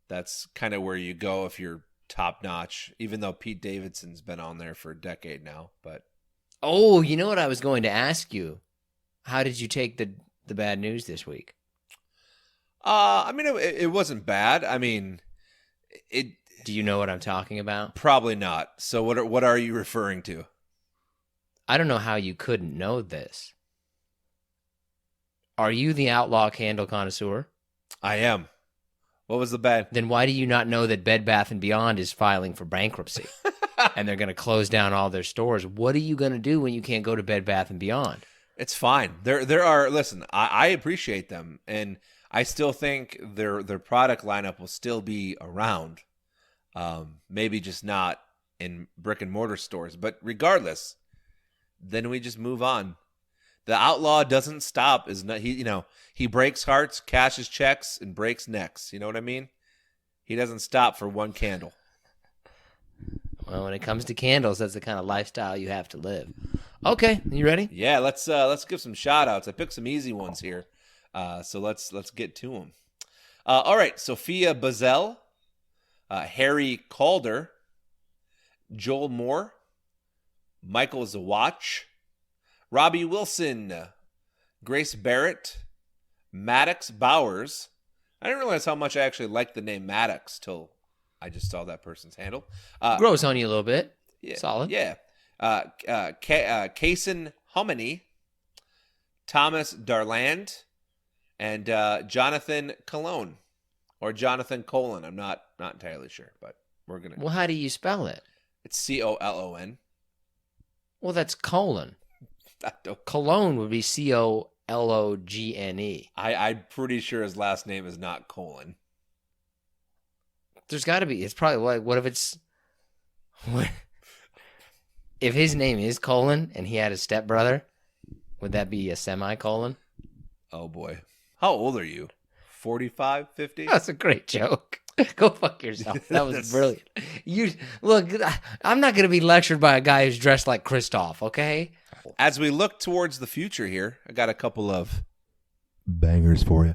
that's kind of where you go if you're top notch, even though Pete Davidson's been on there for a decade now. But oh, you know what I was going to ask you? How did you take the bad news this week? I mean, it wasn't bad. I mean, Do you know what I'm talking about? Probably not. So what are you referring to? I don't know how you couldn't know this. Are you the outlaw candle connoisseur? I am. What was the bad? Then why do you not know that Bed Bath & Beyond is filing for bankruptcy and they're going to close down all their stores? What are you going to do when you can't go to Bed Bath & Beyond? It's fine. There are, listen, I appreciate them, and I still think their product lineup will still be around. Maybe just not in brick and mortar stores, but regardless, then we just move on. The outlaw doesn't stop. He breaks hearts, cashes checks, and breaks necks. You know what I mean? He doesn't stop for one candle. Well, when it comes to candles, that's the kind of lifestyle you have to live. Okay, you ready? Yeah, let's give some shout outs. I picked some easy ones here. So let's get to them. All right, Sophia Bazell, Harry Calder, Joel Moore, Michael Zawatch, Robbie Wilson, Grace Barrett, Maddox Bowers. I didn't realize how much I actually liked the name Maddox till I just saw that person's handle. Grows on you a little bit. Yeah, Solid. Yeah. Kason Hominy, Thomas Darland, and Jonathan Colon, or Jonathan Colon. I'm not entirely sure, but we're gonna. Well, how do you spell it? It's Colon. Well, that's colon. Cologne would be Cologene. I'm pretty sure his last name is not Colon. There's got to be. It's probably like, what if it's. If his name is Colon and he had a stepbrother, would that be a semicolon? Oh, boy. How old are you? 45, 50? That's a great joke. Go fuck yourself. That was brilliant. You look. I'm not going to be lectured by a guy who's dressed like Kristoff. Okay. As we look towards the future here, I got a couple of bangers for you.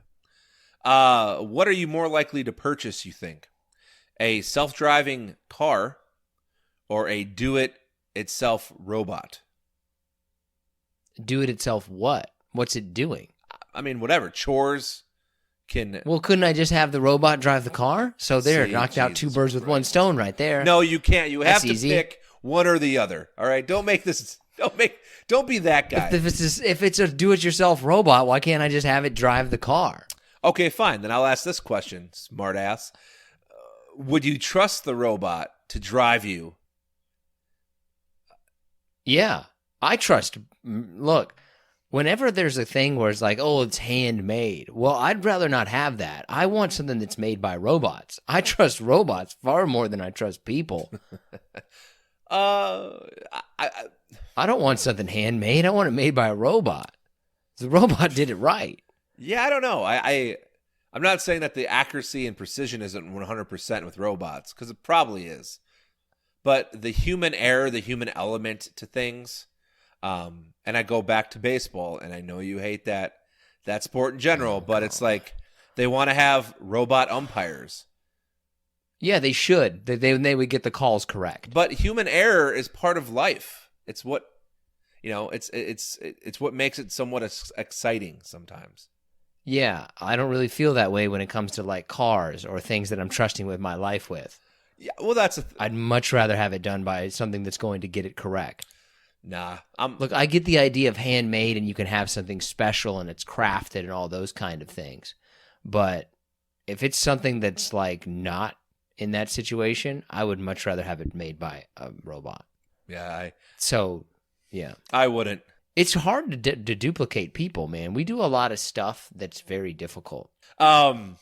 What are you more likely to purchase, you think? A self-driving car or a do-it-itself robot? Do-it-itself what? What's it doing? I mean, whatever. Chores can... Well, couldn't I just have the robot drive the car? So there, See, knocked out two Jesus birds with Christ. one stone right there. No, you can't. You have That's to easy. pick one or the other. All right? Don't make this... Don't be that guy. If it's a do-it-yourself robot, why can't I just have it drive the car? Okay, fine. Then I'll ask this question, smart ass. Would you trust the robot to drive you? Yeah, I trust. Look, whenever there's a thing where it's like, oh, it's handmade, well, I'd rather not have that. I want something that's made by robots. I trust robots far more than I trust people. I don't want something handmade. I want it made by a robot. The robot did it right. Yeah, I don't know. I'm not saying that the accuracy and precision isn't 100% with robots, because it probably is. But the human error, the human element to things, and I go back to baseball, and I know you hate that sport in general, but it's like they want to have robot umpires. Yeah, they should. They would get the calls correct. But human error is part of life. It's what, it's what makes it somewhat exciting sometimes. Yeah, I don't really feel that way when it comes to like cars or things that I'm trusting with my life with. Yeah, well, that's I'd much rather have it done by something that's going to get it correct. Nah. Look, I get the idea of handmade and you can have something special and it's crafted and all those kind of things. But if it's something that's like not in that situation, I would much rather have it made by a robot. Yeah, yeah. I wouldn't. It's hard to duplicate people, man. We do a lot of stuff that's very difficult. The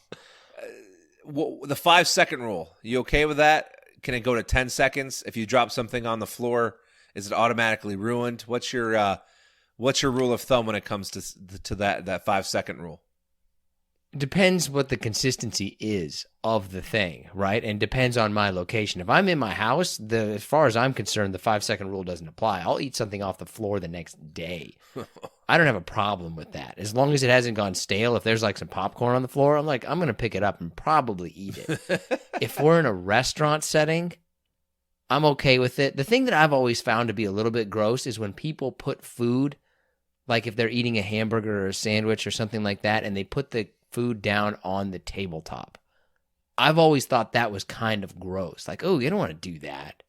5-second rule. You okay with that? Can it go to 10 seconds? If you drop something on the floor, is it automatically ruined? What's your rule of thumb when it comes to that 5-second rule? Depends what the consistency is of the thing, right? And depends on my location. If I'm in my house, as far as I'm concerned, the 5-second rule doesn't apply. I'll eat something off the floor the next day. I don't have a problem with that. As long as it hasn't gone stale, if there's like some popcorn on the floor, I'm going to pick it up and probably eat it. If we're in a restaurant setting, I'm okay with it. The thing that I've always found to be a little bit gross is when people put food, like if they're eating a hamburger or a sandwich or something like that, and they put the food down on the tabletop. I've always thought that was kind of gross. Like, oh, you don't want to do that.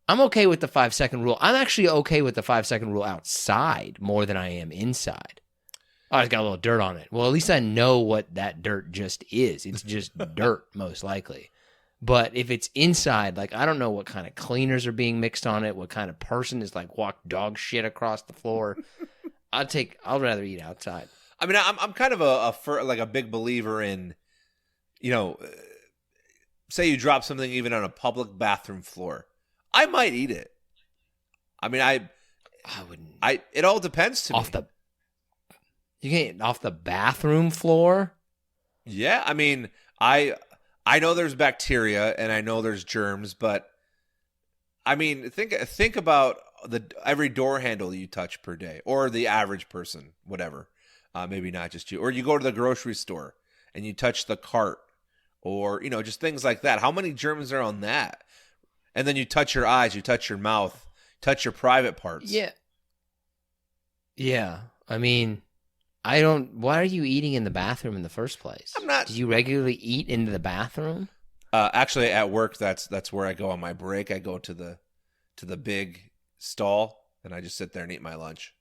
I'm okay with the 5-second rule. I'm actually okay with the 5-second rule outside more than I am inside. Oh, it's got a little dirt on it. Well, at least I know what that dirt just is. It's just dirt, most likely. But if it's inside, like, I don't know what kind of cleaners are being mixed on it, what kind of person is like walk dog shit across the floor. I'd rather eat outside. I mean, I'm kind of a big believer in, say you drop something even on a public bathroom floor. I might eat it. I mean, I wouldn't. It all depends to me. You can't off the bathroom floor? Yeah, I mean, I know there's bacteria and I know there's germs, but I mean, think about every door handle you touch per day, or the average person, whatever. Maybe not just you. Or you go to the grocery store and you touch the cart, or, just things like that. How many germs are on that? And then you touch your eyes, you touch your mouth, touch your private parts. Yeah. Yeah. I mean, why are you eating in the bathroom in the first place? I'm not. Do you regularly eat into the bathroom? Actually, at work, that's where I go on my break. I go to the big stall and I just sit there and eat my lunch.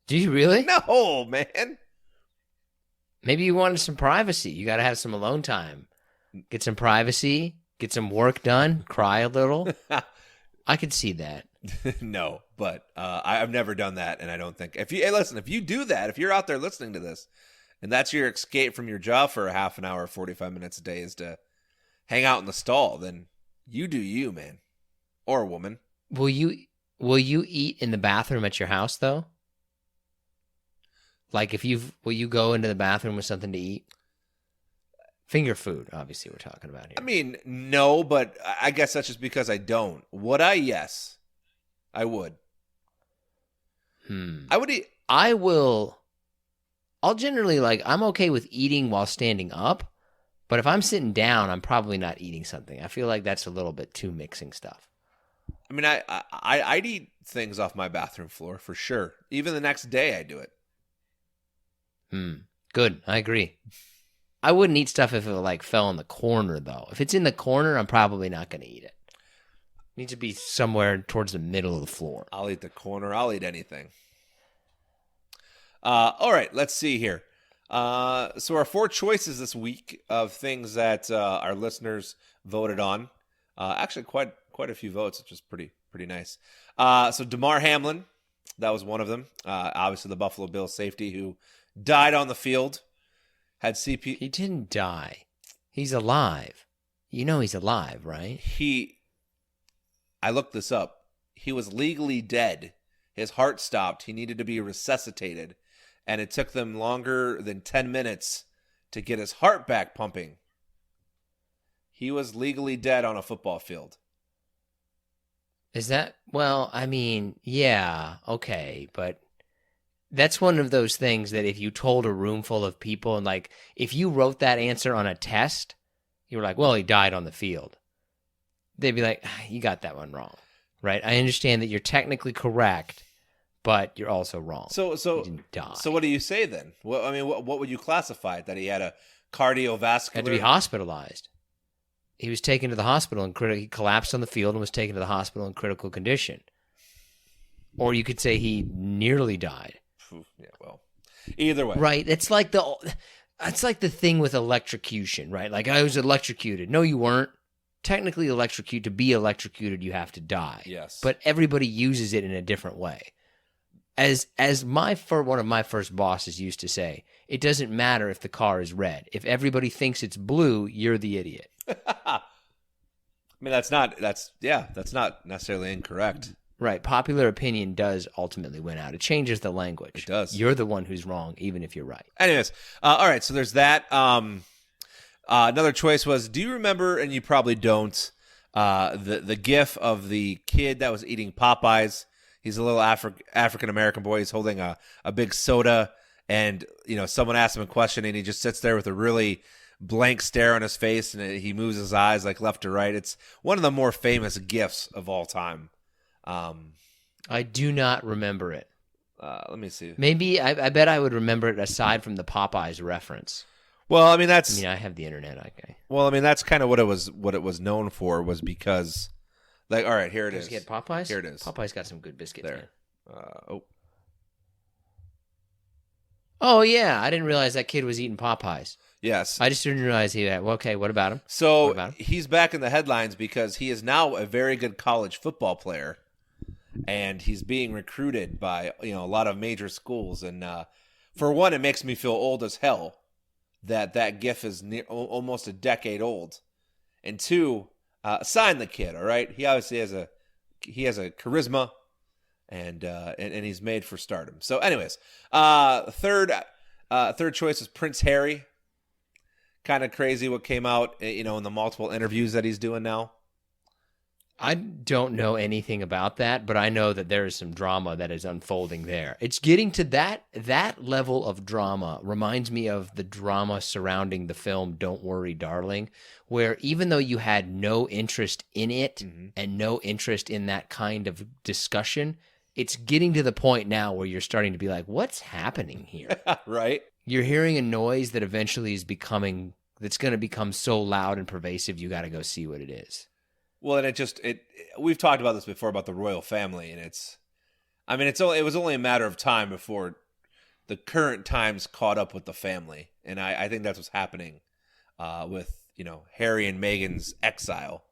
Do you really? No, man. Maybe you wanted some privacy. You got to have some alone time. Get some privacy, get some work done, cry a little. I could see that. No, but I've never done that, and I don't think... If you do that, if you're out there listening to this, and that's your escape from your job for a half an hour, 45 minutes a day is to hang out in the stall, then you do you, man. Or woman. Will you eat in the bathroom at your house, though? Like, will you go into the bathroom with something to eat? Finger food, obviously, we're talking about here. I mean, no, but I guess that's just because I don't. Would I? Yes, I would. I would eat. I'll generally I'm okay with eating while standing up, but if I'm sitting down, I'm probably not eating something. I feel like that's a little bit too mixing stuff. I mean, I'd eat things off my bathroom floor for sure. Even the next day, I do it. Good. I agree. I wouldn't eat stuff if it fell in the corner though. If it's in the corner, I'm probably not going to eat it. It needs to be somewhere towards the middle of the floor. I'll eat the corner. I'll eat anything. All right, let's see here. So our 4 choices this week of things that our listeners voted on. Actually, quite a few votes, which is pretty nice. So Damar Hamlin, that was one of them. Obviously, the Buffalo Bills safety who died on the field, had CP. He didn't die. He's alive. You know he's alive, right? I looked this up. He was legally dead. His heart stopped. He needed to be resuscitated. And it took them longer than 10 minutes to get his heart back pumping. He was legally dead on a football field. Is that, well, I mean, yeah, okay, but that's one of those things that if you told a room full of people and if you wrote that answer on a test, you were like, well, he died on the field. They'd be like, you got that one wrong, right? I understand that you're technically correct, but you're also wrong. So he didn't die. So what do you say then? Well, I mean, what would you classify it? That he had a cardiovascular? Had to be hospitalized. He was taken to the hospital and he collapsed on the field and was taken to the hospital in critical condition. Or you could say he nearly died. Yeah, well, either way, right? It's like the thing with electrocution, right? I was electrocuted. No, you weren't. Technically, to be electrocuted, you have to die. Yes, but everybody uses it in a different way. As one of my first bosses used to say, it doesn't matter if the car is red. If everybody thinks it's blue, you're the idiot. I mean, that's not necessarily incorrect. Right. Popular opinion does ultimately win out. It changes the language. It does. You're the one who's wrong, even if you're right. Anyways, all right, so there's that. Another choice was, do you remember, and you probably don't, the gif of the kid that was eating Popeyes? He's a little African-American boy. He's holding a big soda, and someone asks him a question, and he just sits there with a really blank stare on his face, and he moves his eyes left to right. It's one of the more famous gifs of all time. I do not remember it. Let me see. Maybe I bet I would remember it aside from the Popeyes reference. Well, I mean I have the internet. Okay. Well, I mean that's kind of what it was known for, was because all right, here it is. Get Popeyes? Here it is. Popeyes got some good biscuits. There. Oh yeah, I didn't realize that kid was eating Popeyes. Yes. I just didn't realize he had. Well, okay, what about him? So he's back in the headlines because he is now a very good college football player. And he's being recruited by a lot of major schools, and for one, it makes me feel old as hell that GIF is almost a decade old, and two, sign the kid. All right, he obviously has a charisma, and he's made for stardom. So, anyways, third choice is Prince Harry. Kind of crazy what came out, in the multiple interviews that he's doing now. I don't know anything about that, but I know that there is some drama that is unfolding there. It's getting to that level of drama reminds me of the drama surrounding the film Don't Worry, Darling, where even though you had no interest in it and no interest in that kind of discussion, it's getting to the point now where you're starting to be like, what's happening here? Right? You're hearing a noise that eventually that's going to become so loud and pervasive, you got to go see what it is. Well, and we've talked about this before about the royal family, and it was only a matter of time before the current times caught up with the family, and I think that's what's happening with Harry and Meghan's exile.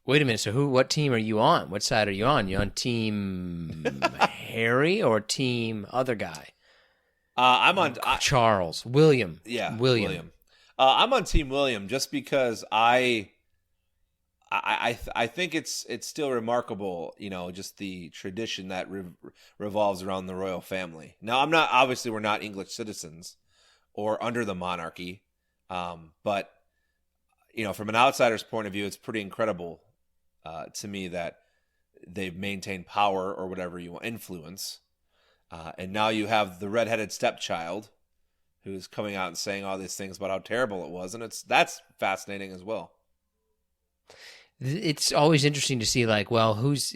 Wait a minute. So what team are you on? What side are you on? You on team Harry or team other guy? I'm on William. Yeah, William. I'm on team William just because I think it's still remarkable, just the tradition that revolves around the royal family. Now, we're not English citizens or under the monarchy, But from an outsider's point of view, it's pretty incredible to me that they've maintained power or whatever you want, influence. And now you have the redheaded stepchild who's coming out and saying all these things about how terrible it was. And that's fascinating as well. It's always interesting to see, like, well, who's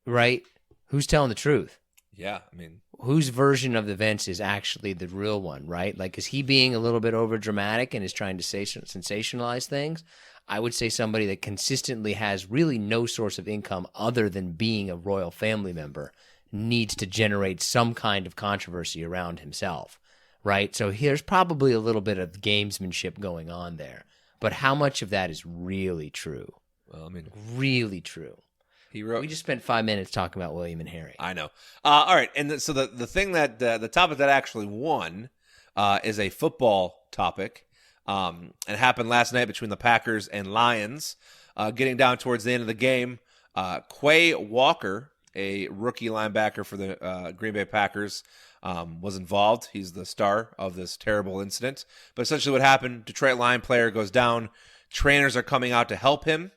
telling the truth? Yeah, I mean, whose version of the events is actually the real one, right? Like, is he being a little bit over dramatic and is trying to say sensationalize things? I would say somebody that consistently has really no source of income other than being a royal family member needs to generate some kind of controversy around himself, right? So there's probably a little bit of gamesmanship going on there. But how much of that is really true? Well, I mean, really true. We just spent 5 minutes talking about William and Harry. I know. All right, and so the thing that the topic that actually won is a football topic. It happened last night between the Packers and Lions. Getting down towards the end of the game, Quay Walker, a rookie linebacker for the Green Bay Packers, was involved. He's the star of this terrible incident. But essentially what happened, Detroit Lion player goes down. Trainers are coming out to help him.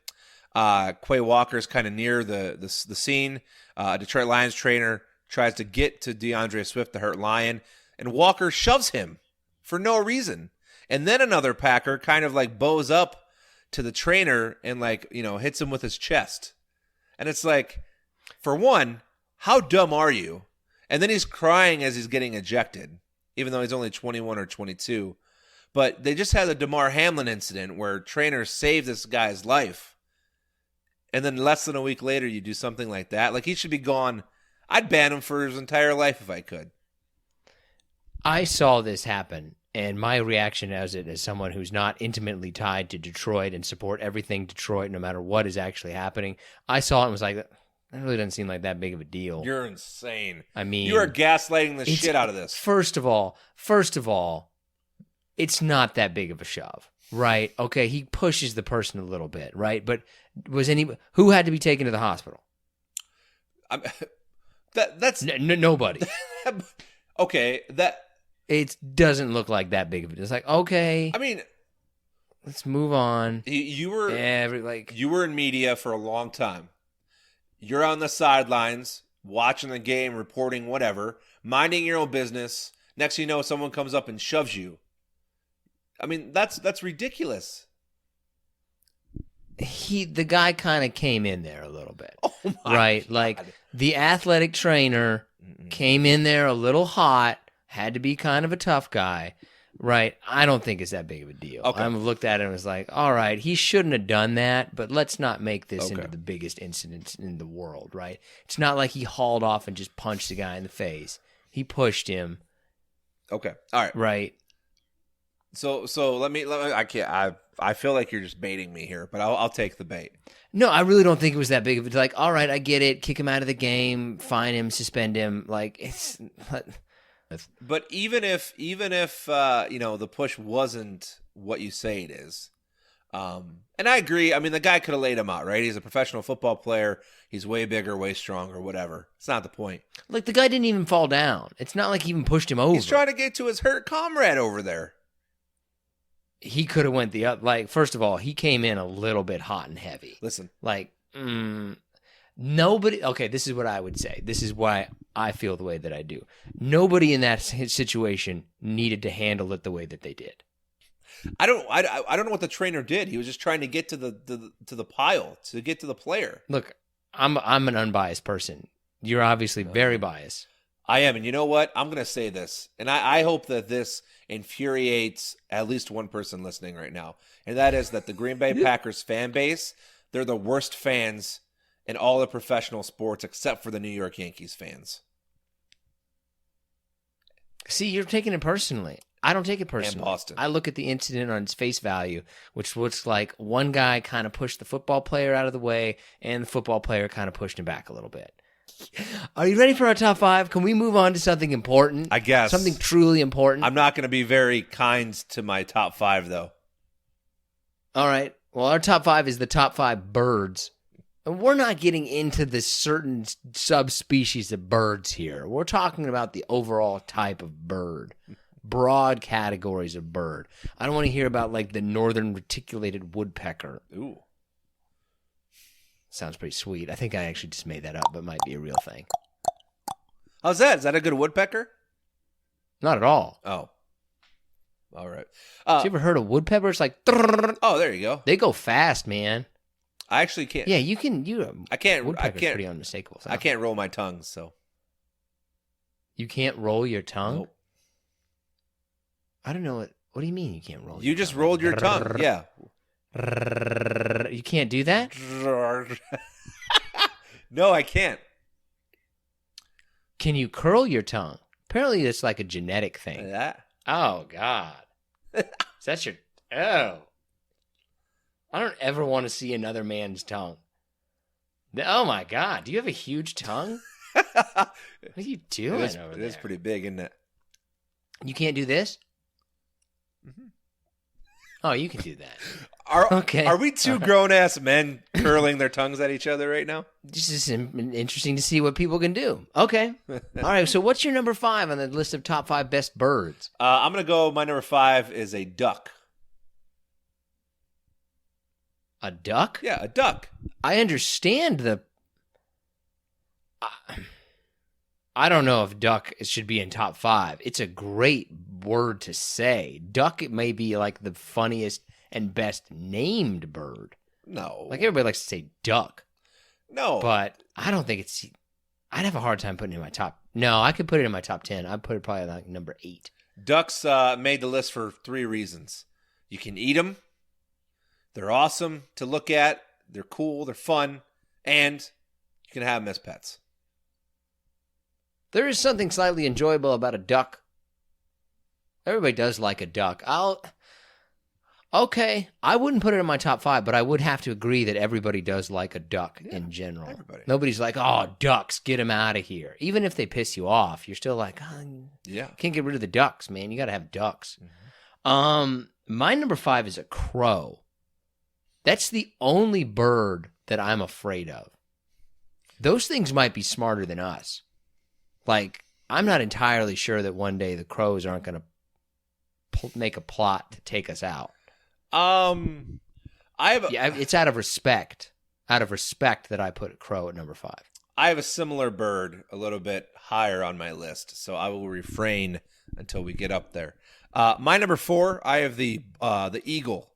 Quay Walker's kind of near the scene. Detroit Lions trainer tries to get to DeAndre Swift, the hurt Lion, and Walker shoves him for no reason. And then another Packer kind of like bows up to the trainer and hits him with his chest. And it's like, for one, how dumb are you? And then he's crying as he's getting ejected, even though he's only 21 or 22. But they just had the DeMar Hamlin incident where trainer saved this guy's life. And then less than a week later, you do something like that. Like, he should be gone. I'd ban him for his entire life if I could. I saw this happen, and my reaction as someone who's not intimately tied to Detroit and support everything Detroit, no matter what is actually happening, I saw it and was like, that really doesn't seem like that big of a deal. You're insane. I mean, you are gaslighting the shit out of this. First of all, it's not that big of a shove, right? Okay, he pushes the person a little bit, right? But who had to be taken to the hospital? That's nobody. Okay, it doesn't look like that big of a deal. It's like, okay, I mean, let's move on. You were in media for a long time. You're on the sidelines, watching the game, reporting whatever, minding your own business. Next thing you know, someone comes up and shoves you. I mean, that's ridiculous. The guy kind of came in there a little bit. Oh my right? God. Like, the athletic trainer came in there a little hot, had to be kind of a tough guy, right? I don't think it's that big of a deal. Okay. I looked at it and was like, all right, he shouldn't have done that, but let's not make this into the biggest incident in the world, right? It's not like he hauled off and just punched the guy in the face. He pushed him. Okay. All right. Right. So let me I feel like you're just baiting me here, but I'll take the bait. No, I really don't think it was that big of a deal. Like, all right, I get it. Kick him out of the game, fine him, suspend him. Like, it's. But even if the push wasn't what you say it is, and I agree. I mean, the guy could have laid him out, right? He's a professional football player. He's way bigger, way stronger, whatever. It's not the point. Like, the guy didn't even fall down. It's not like he even pushed him over. He's trying to get to his hurt comrade over there. He could have went the other. Like, first of all, he came in a little bit hot and heavy. Listen, like, nobody. Okay, this is what I would say. This is why I feel the way that I do. Nobody in that situation needed to handle it the way that they did. I don't know what the trainer did. He was just trying to get to the pile, to get to the player. Look, I'm an unbiased person. You're obviously very biased. I am, and you know what? I'm going to say this, and I hope that this infuriates at least one person listening right now, and that is that the Green Bay Packers fan base, they're the worst fans in all the professional sports except for the New York Yankees fans. See, you're taking it personally. I don't take it personally. And Boston. I look at the incident on its face value, which looks like one guy kind of pushed the football player out of the way, and the football player kind of pushed him back a little bit. Are you ready for our top five? Can we move on to something important? I guess. Something truly important? I'm not going to be very kind to my top five, though. All right. Well, our top five is the top five birds. And we're not getting into the certain subspecies of birds here. We're talking about the overall type of bird. broad categories of bird. I don't want to hear about like the northern reticulated woodpecker. Ooh. Sounds pretty sweet. I think I actually just made that up, but it might be a real thing. How's that? Is that a good woodpecker? Not at all. Oh. All right. Have you ever heard of woodpeckers? Like, Oh, there you go. they go fast, man. I actually can't. Yeah, you can. I can't. Woodpecker's pretty unmistakable. I can't roll my tongue, so. You can't roll your tongue? Nope. I don't know what. What do you mean you can't roll? You just rolled your tongue. Yeah. You can't do that? No, I can't. Can you curl your tongue? Apparently, it's like a genetic thing. Yeah. Oh God, is that your? Oh, I don't ever want to see another man's tongue. Oh my God, do you have a huge tongue? What are you doing over there? It is pretty big, isn't it? You can't do this? Mm-hmm. Oh, you can do that. Okay. Are we two grown-ass men curling their tongues at each other right now? This is interesting to see what people can do. Okay. All right, so what's your number 5 on the list of top 5 best birds? I'm going to go, my number 5 is a duck. A duck? Yeah, a duck. I understand the... I don't know if duck should be in top 5. It's a great word to say. Duck may be like the funniest and best named bird. No. Like everybody likes to say duck. No. But I don't think it's... I'd have a hard time putting it in my top... No, I could put it in my top 10. I'd put it probably like number 8. Ducks made the list for 3 reasons. You can eat them. They're awesome to look at. They're cool. They're fun. And you can have them as pets. There is something slightly enjoyable about a duck. Everybody does like a duck. Okay, I wouldn't put it in my top 5, but I would have to agree that everybody does like a duck in general. Everybody. Nobody's like, oh, ducks, get them out of here. Even if they piss you off, you're still like, oh, yeah, can't get rid of the ducks, man. You got to have ducks. Mm-hmm. My number 5 is a crow. That's the only bird that I'm afraid of. Those things might be smarter than us. Like, I'm not entirely sure that one day the crows aren't going to make a plot to take us out. It's out of respect. Out of respect that I put a crow at number 5. I have a similar bird a little bit higher on my list, so I will refrain until we get up there. My number 4, I have the eagle.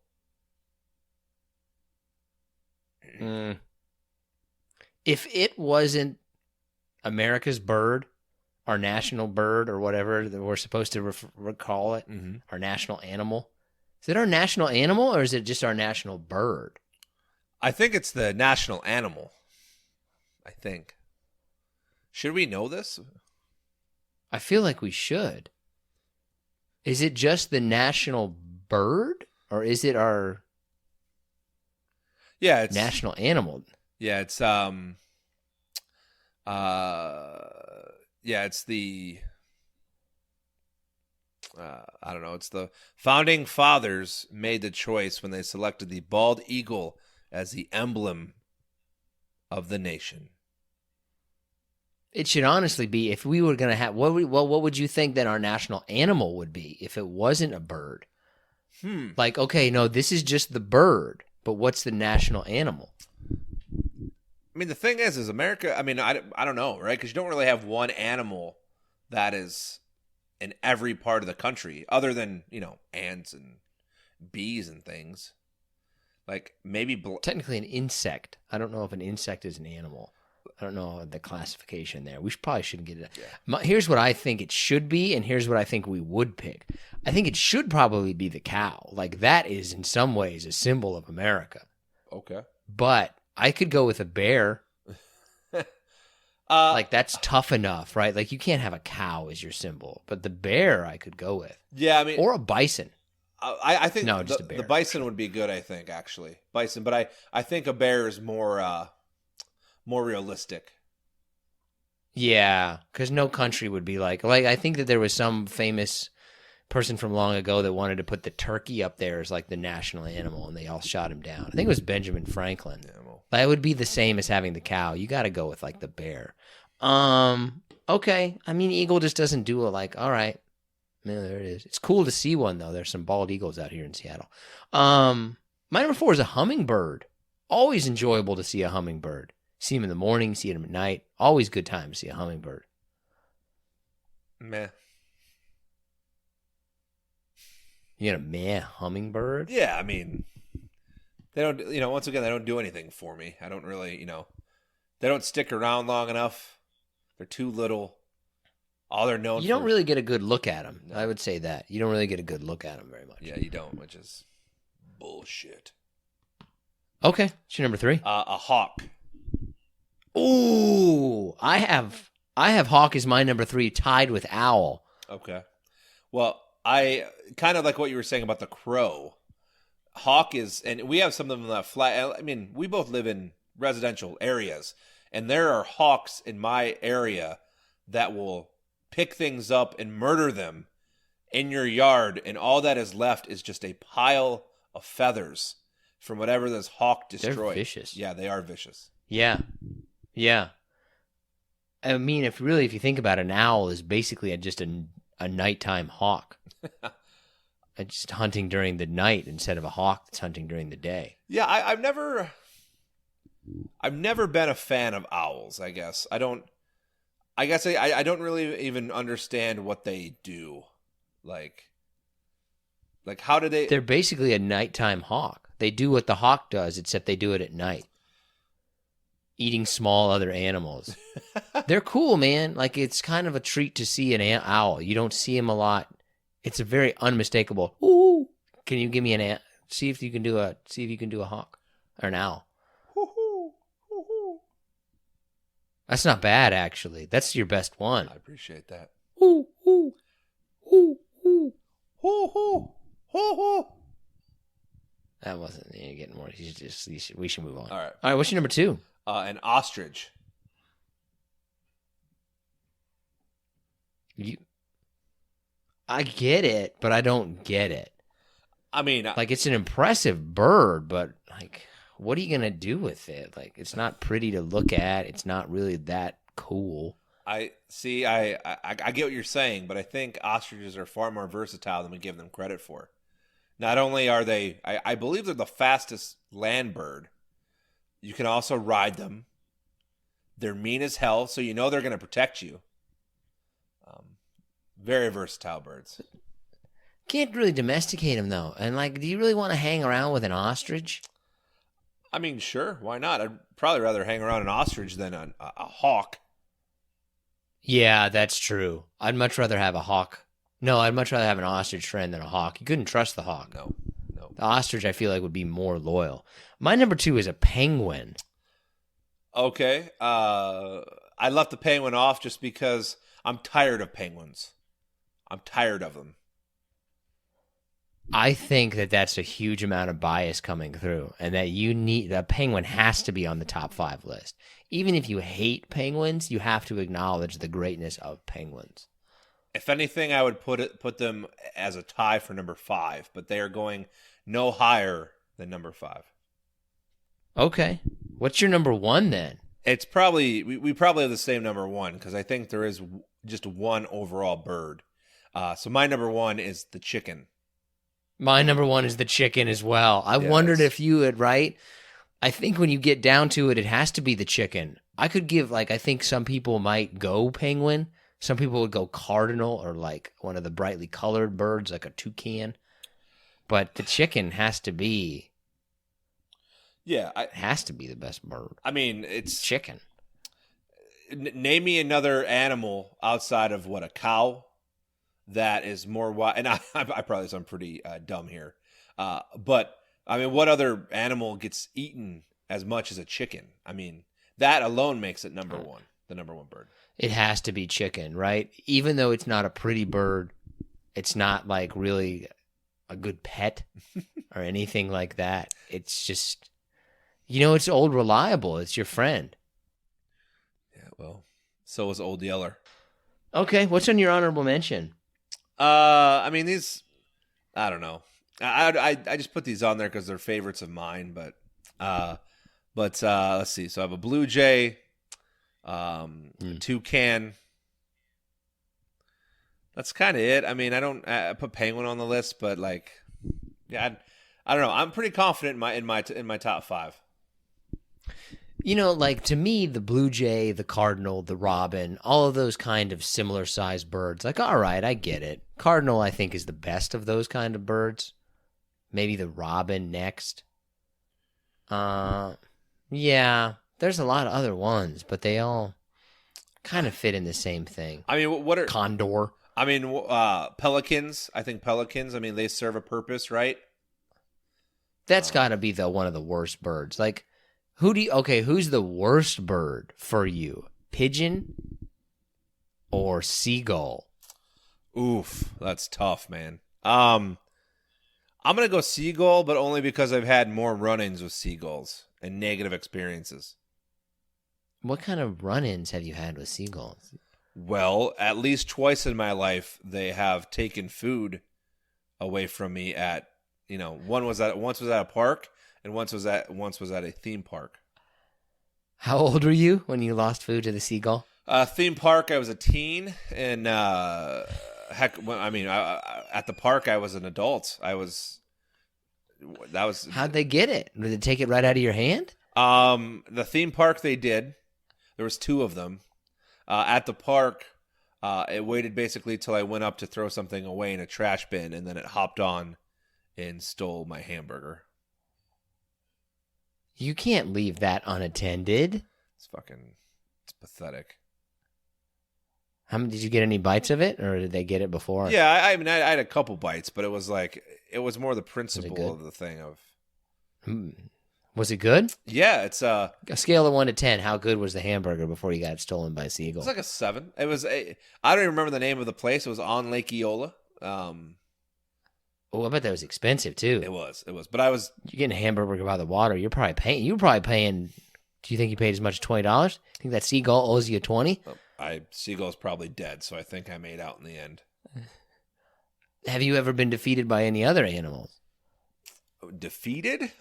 If it wasn't America's bird, our national bird or whatever that we're supposed to recall it, our national animal. Is it our national animal or is it just our national bird? I think it's the national animal. I think. Should we know this? I feel like we should. Is it just the national bird or is it our national animal? Yeah, it's it's the I don't know. It's the founding fathers made the choice when they selected the bald eagle as the emblem of the nation. It should honestly be, if we were going to have, what would you think that our national animal would be if it wasn't a bird? Like, okay, no, this is just the bird, but what's the national animal? I mean, the thing is America, I mean, I don't know, right? Because you don't really have one animal that is in every part of the country other than, ants and bees and things. Like maybe... Technically an insect. I don't know if an insect is an animal. I don't know the classification there. We probably shouldn't get it. Yeah. Here's what I think it should be, and here's what I think we would pick. I think it should probably be the cow. Like, that is in some ways a symbol of America. Okay. But I could go with a bear. Like, that's tough enough, right? Like, you can't have a cow as your symbol. But the bear I could go with. Yeah, I mean... Or a bison. I think just a bear. The bison would be good, I think, actually. Bison. But I think a bear is more realistic. Yeah, because no country would be like... I think that there was some famous person from long ago that wanted to put the turkey up there as, like, the national animal, and they all shot him down. I think it was Benjamin Franklin. Yeah, that would be the same as having the cow. You got to go with, like, the bear. Okay. I mean, eagle just doesn't do it like, all right, Yeah, there it is. It's cool to see one, though. There's some bald eagles out here in Seattle. My number 4 is a hummingbird. Always enjoyable to see a hummingbird. See them in the morning, see them at night. Always good time to see a hummingbird. Meh. You got a meh hummingbird? Yeah, I mean, they don't, once again, they don't do anything for me. I don't really, they don't stick around long enough. They're too little. All they're known for. You don't really get a good look at them. No. I would say that. You don't really get a good look at them very much. Yeah, you don't, which is bullshit. Okay. What's your number 3? A hawk. Ooh, I have hawk as my number 3, tied with owl. Okay. Well, I kind of like what you were saying about the crow. Hawk is, and we have some of them that fly. I mean, we both live in residential areas, and there are hawks in my area that will pick things up and murder them in your yard, and all that is left is just a pile of feathers from whatever this hawk destroyed. They're vicious. Yeah, they are vicious. Yeah. Yeah. I mean, if you think about it, an owl is basically just a nighttime hawk. Just hunting during the night instead of a hawk that's hunting during the day. Yeah, I've never been a fan of owls, I guess. I don't really even understand what they do. Like how do they... They're basically a nighttime hawk. They do what the hawk does, except they do it at night. Eating small other animals. They're cool, man. Like, it's kind of a treat to see an owl. You don't see them a lot. It's a very unmistakable. Ooh, can you give me an see if you can do a hawk or an owl? That's not bad, actually. That's your best one. I appreciate that. Ooh, ooh, ooh, ooh. Hoo hoo hoo hoo. That wasn't getting more. We should move on. All right. All right. What's your number 2? An ostrich. I get it, but I don't get it. I mean, Like, it's an impressive bird, but like, what are you gonna do with it? Like, it's not pretty to look at. It's not really that cool. I see. I get what you're saying, but I think ostriches are far more versatile than we give them credit for. Not only are they, I believe they're the fastest land bird. You can also ride them. They're mean as hell, so you know they're going to protect you. Very versatile birds. Can't really domesticate them though. And like, do you really want to hang around with an ostrich? I mean, sure, why not? I'd probably rather hang around an ostrich than a hawk. Yeah, that's true. I'd much rather have a hawk. No, I'd much rather have an ostrich friend than a hawk. You couldn't trust the hawk. No. The ostrich, I feel like, would be more loyal. My number 2 is a penguin. Okay. I left the penguin off just because I'm tired of penguins. I'm tired of them. I think that that's a huge amount of bias coming through, and that a penguin has to be on the top 5 list. Even if you hate penguins, you have to acknowledge the greatness of penguins. If anything, I would put them as a tie for number 5, but they are going no higher than number 5. Okay. What's your number 1 then? It's probably we probably have the same number 1 because I think there is just one overall bird. So my number 1 is the chicken. My number 1 is the chicken as well. I Yes. wondered if you would, right? I think when you get down to it, it has to be the chicken. I could give, like, I think some people might go penguin. Some people would go cardinal or like one of the brightly colored birds, like a toucan. But the chicken has to be the best bird. I mean, it's Chicken. Name me another animal outside of a cow that is more wild. And I probably sound pretty dumb here, but I mean, what other animal gets eaten as much as a chicken? I mean, that alone makes it number 1, the number 1 bird. It has to be chicken, right? Even though it's not a pretty bird, it's not like really a good pet or anything like that. It's just, it's old reliable. It's your friend. Yeah, well, so is Old Yeller. Okay, what's on your honorable mention? I mean, these, I don't know. I just put these on there because they're favorites of mine, but let's see. So I have a blue jay, toucan, That's kind of it. I mean, I put penguin on the list, but like, yeah, I don't know. I'm pretty confident in my top 5. Like to me, the blue jay, the cardinal, the robin, all of those kind of similar sized birds. Like, all right, I get it. Cardinal, I think, is the best of those kind of birds. Maybe the robin next. Yeah, there's a lot of other ones, but they all kind of fit in the same thing. I mean, what are condor? I mean, pelicans. I think pelicans. I mean, they serve a purpose, right? That's got to be one of the worst birds. Like, who's the worst bird for you? Pigeon or seagull? Oof, that's tough, man. I'm gonna go seagull, but only because I've had more run-ins with seagulls and negative experiences. What kind of run-ins have you had with seagulls? Well, at least twice in my life, they have taken food away from me at, once was at a park and once was at a theme park. How old were you when you lost food to the seagull? Theme park, I was a teen, and at the park, I was an adult. How'd they get it? Did they take it right out of your hand? The theme park, they did. There was 2 of them. At the park, it waited basically till I went up to throw something away in a trash bin, and then it hopped on and stole my hamburger. You can't leave that unattended. It's pathetic. Did you get any bites of it, or did they get it before? Yeah, I mean, I had a couple bites, but it was more the principle of the thing of. Was it good? Yeah, it's a scale of 1 to 10. How good was the hamburger before you got stolen by a seagull? It was like a 7. I don't even remember the name of the place. It was on Lake Eola. I bet that was expensive too. It was. But you're getting a hamburger by the water. You were probably paying. Do you think you paid as much as $20? Think that seagull owes you 20? Seagull's probably dead, so I think I made out in the end. Have you ever been defeated by any other animals? Defeated?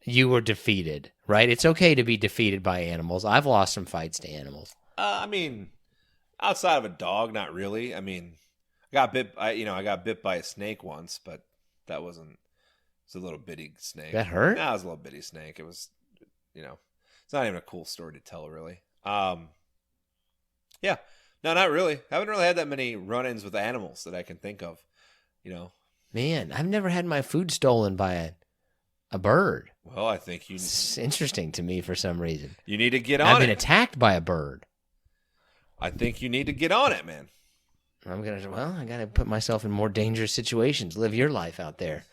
You were defeated, right? It's okay to be defeated by animals. I've lost some fights to animals. I mean, outside of a dog, not really. I mean, I got bit by a snake once, but that wasn't. It's a little bitty snake. That hurt? No, it was a little bitty snake. It was, it's not even a cool story to tell, really. Yeah, no, not really. I haven't really had that many run-ins with animals that I can think of. Man, I've never had my food stolen by a bird. Well, I think It's interesting to me for some reason. You need to get on it. I've been attacked by a bird. I think you need to get on it, man. I got to put myself in more dangerous situations. Live your life out there.